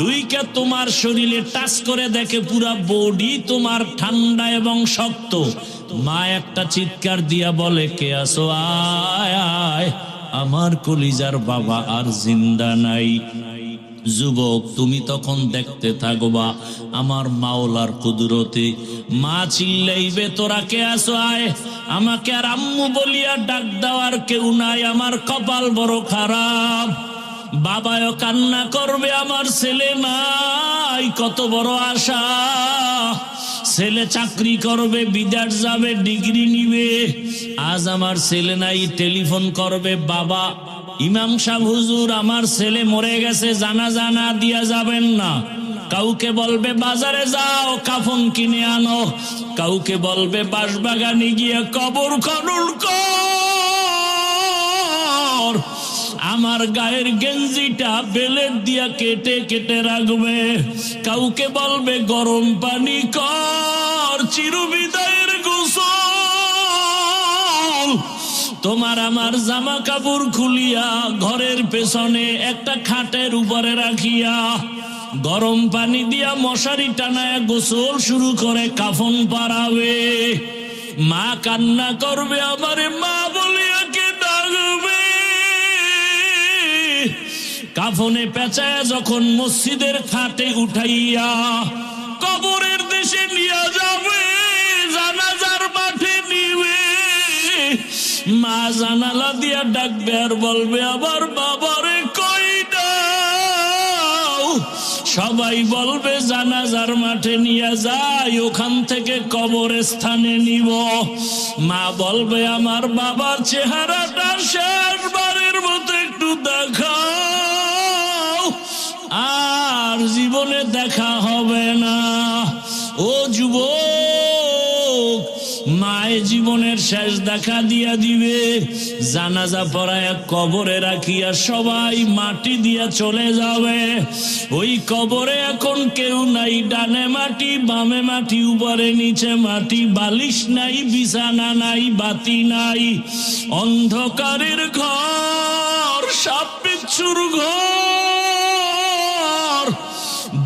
দুইকে তোমার শরীরে টাচ করে দেখে পুরা বডি তোমার ঠান্ডা এবং শক্ত। মা একটা চিৎকার দিয়া বলে, কে আসো? আয় আয়, আমার কলিজার বাবা আর জিন্দা নাই। যুবক, তুমি তখন দেখতে থাকবা আমার মাওলার কুদরতে। মা চিল্লাইবে, তোরা কে আসো? আয়। আমাকে আর আম্মু বলিয়া ডাক দেওয়ার কেউ নাই, আমার কপাল বড় খারাপ। বাবাও কান্না করবে, আমার ছেলে নাই। কত বড় আশা, ছেলে চাকরি করবে, বিদেশ যাবে, ডিগ্রি নিবে। আজ আমার ছেলে নাই, টেলিফোন করবে, বাবা ইমাম সাহেব হুজুর আমার ছেলে মরে গেছে, জানাজা না দিয়া যাবেন না। কাউকে বলবে বাজারে যাও কাফন কিনে আনো, কাউকে বলবে বাঁশবাগানে গিয়ে কবর খনন কর। আমার গায়ের গেঞ্জিটা বেলেট দিয়া কেটে কেটে রাখবে। কাউকে বলবে গরম পানি কর, চিরবিদায়ের গোসল। তোমার আমার জামা কাপড় খুলিয়া ঘরের পেছনে একটা খাটের উপরে রাখিয়া গরম পানি দিয়া মশারি টানায় গোসল শুরু করে কাফন পরাবে। মা কান্না করবে, আমারে মা বলিয়া কে ডাকবে। কাফনে পেঁচায় যখন মসজিদের খাটে উঠাইয়া কবরের দেশে নিয়ে যাবে, জানাজার মাঠে নিবে। মা জানালা দিয়া ডাকবে আর বলবে, আবার বাবারে কই দাও। সবাই বলবে জানাজার মাঠে নিয়ে যাই, ওখান থেকে কবরস্থানে নিব। মা বলবে, আমার বাবার চেহারাটা শেষবারের মতো একটু দেখাও, আর জীবনে দেখা হবে না। ও যুবক, মায়ের জীবনের শেষ দেখা দিয়া দিবে। জানাজা পড়ায় কবরে রাখিয়া সবাই মাটি দিয়া চলে যাবে। ওই কবরে এখন কেউ নাই, ডানে মাটি বামে মাটি উপরে নিচে মাটি, বালিশ নাই, বিছানা নাই, বাতি নাই, অন্ধকারের ঘর, সাপ বিচ্ছুর ঘর।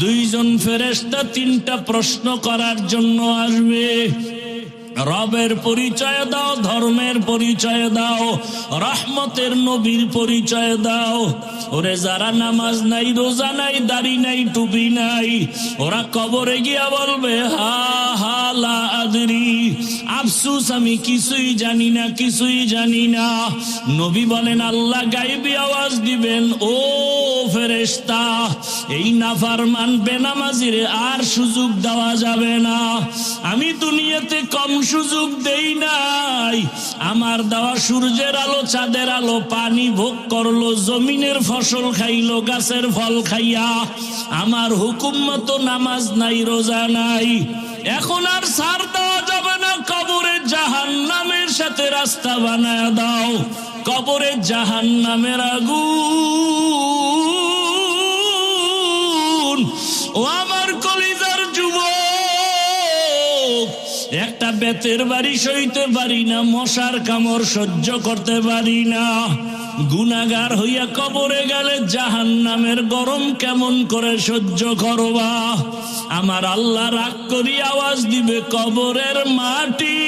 দুইজন ফেরেশতা 3টা প্রশ্ন করার জন্য আসবে। রবের পরিচয় দাও, ধর্মের পরিচয় দাও, রহমতের নবীর পরিচয় দাও। ওরে যারা নামাজ নাই, রোজা নাই, দাড়ি নাই, টুপি নাই, ওরা কবরে গিয়া বলবে হা হা লা আদরি, আফসোস আফসুস আমি কিছুই জানি না, কিছুই জানি না। নবী বলেন আল্লাহ গায়বী আওয়াজ দিবেন, ও ফেরেশতা, এই নাফরমান বেনামাজিরে আর সুযোগ দেওয়া যাবে না। আমি দুনিয়াতে কম সুযোগ দেই নাই। আমার দেওয়া সূর্যের আলো, চাঁদের আলো, পানি ভোগ করলো, জমিনের ফসল খাইলো, গাছের ফল খাইয়া। আমার হুকুম মতো নামাজ নাই, রোজা নাই। এখন আর ছাড় দেওয়া যাবে না। কবরে জাহান্নামের সাথে রাস্তা বানায় দাও। কবরে জাহান্নামের আগুন। ও আমার কলিজার যুবক, একটা বেতের বাড়ি সইতে পারি না, মশার কামড় সহ্য করতে পারি না। গুনাহগার হইয়া কবরে গেলে জাহান্নামের গরম কেমন করে সহ্য করবা? আমার আল্লাহ রাগ করি আওয়াজ দিবে, কবরের মাটি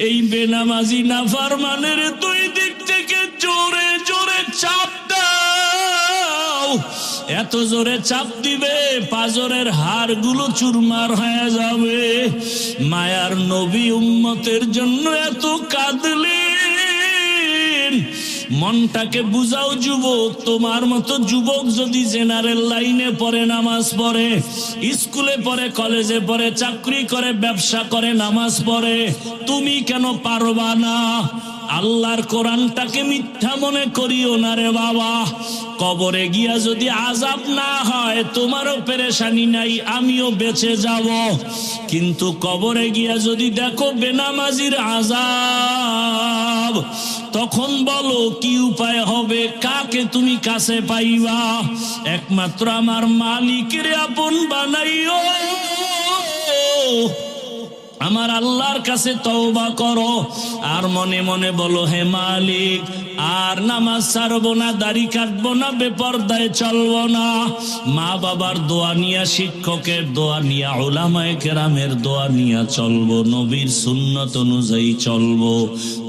এই বেনামাজি নাফরমানের দুই দিক থেকে জোরে জোরে চাপ দাও। এত জোরে চাপ দিবে পাজরের হাড়গুলো চুরমার হয়ে যাবে। মায়ার নবী উম্মতের জন্য এত কাঁদলেন। মনটাকে বুঝাও যুবক, তোমার মতো যুবক যদি জেনারেল লাইনে পড়ে, নামাজ পড়ে, স্কুলে পড়ে, কলেজে পড়ে, চাকরি করে, ব্যবসা করে, নামাজ পড়ে, তুমি কেন পারবা না? আল্লাহর কোরআনটাকে মিথ্যা মনে করিও না রে বাবা। কবরে গিয়া যদি আযাব না হয়, তোমারও পেরেশানি নাই, আমিও বেঁচে যাব। কিন্তু কবরে গিয়া যদি দেখো বেনামাজির আযাব, তখন বলো কি উপায় হবে? কাকে তুমি কাছে পাইবা? একমাত্র আমার মালিকের আপন বানাইও। আমার আল্লাহর কাছে তওবা করো, আর মনে মনে বলো, হে মালিক, আর নামাজ ছাড়বো না, দাড়ি কাটবো না, বেপরদায় চলবো না। মা বাবার দোয়া নিয়া, শিক্ষকের দোয়া নিয়া, উলামায়ে কেরামের দোয়া নিয়া চলবো, নবীর সুন্নত অনুযায়ী চলবো।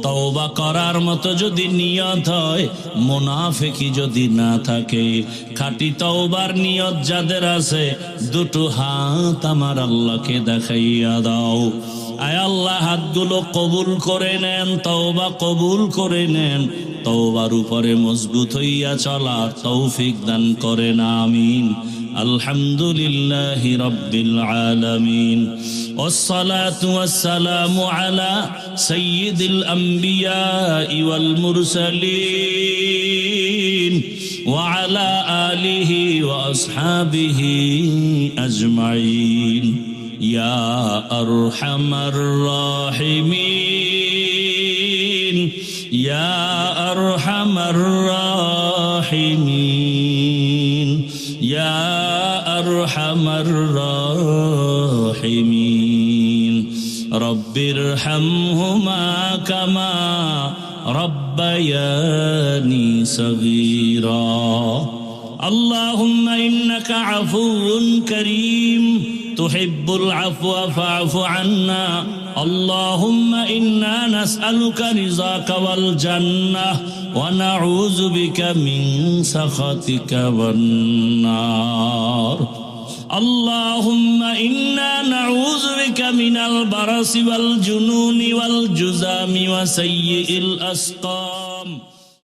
তওবা করার মতো যদি নিয়ত হয়, মুনাফিকি যদি না থাকে, খাঁটি তওবার নিয়ত যাদের আছে, দুটো হাত আমার আল্লাহকে দেখাইয়া দাও। আয় আল্লাহ, হাতগুলো কবুল করে নেন, তওবা কবুল করে নেন। তওবার উপরে মজবুত হইয়া চলার তৌফিক দান করেন, আমিন। আলহামদুলিল্লাহি রাব্বিল আলামিন। ওয়াসসালাতু ওয়াসসালামু আলা সাইয়্যিদিল আমবিয়াই ওয়াল মুরসালিন ওয়া আলা আলিহি ওয়া আসহাবিহি আজমাইন। ইয়া আরহামার রাহিমিন, ইয়া আরহামার রাহিমিন, ইয়া আরহামার রাহিমিন। রব্বিরহামহুমা কামা রব্বায়ানি সগীরা। আল্লাহুম্মা ইন্নাকা আফুউন কারীম তুহিব্বুল আফওয়া ফা'ফু আন্না। আল্লাহুম্মা ইন্না নাসআলুকা রিযাকা ওয়াল জান্নাহ ওয়া নাউযু বিকা মিন সাখাতিকা ওয়ান নার। আল্লাহুম্মা ইন্না নাউযু বিকা মিনাল বারাসি ওয়াল জুনুনি ওয়াল জুযামি ওয়া সাইয়্যিল আসকাম।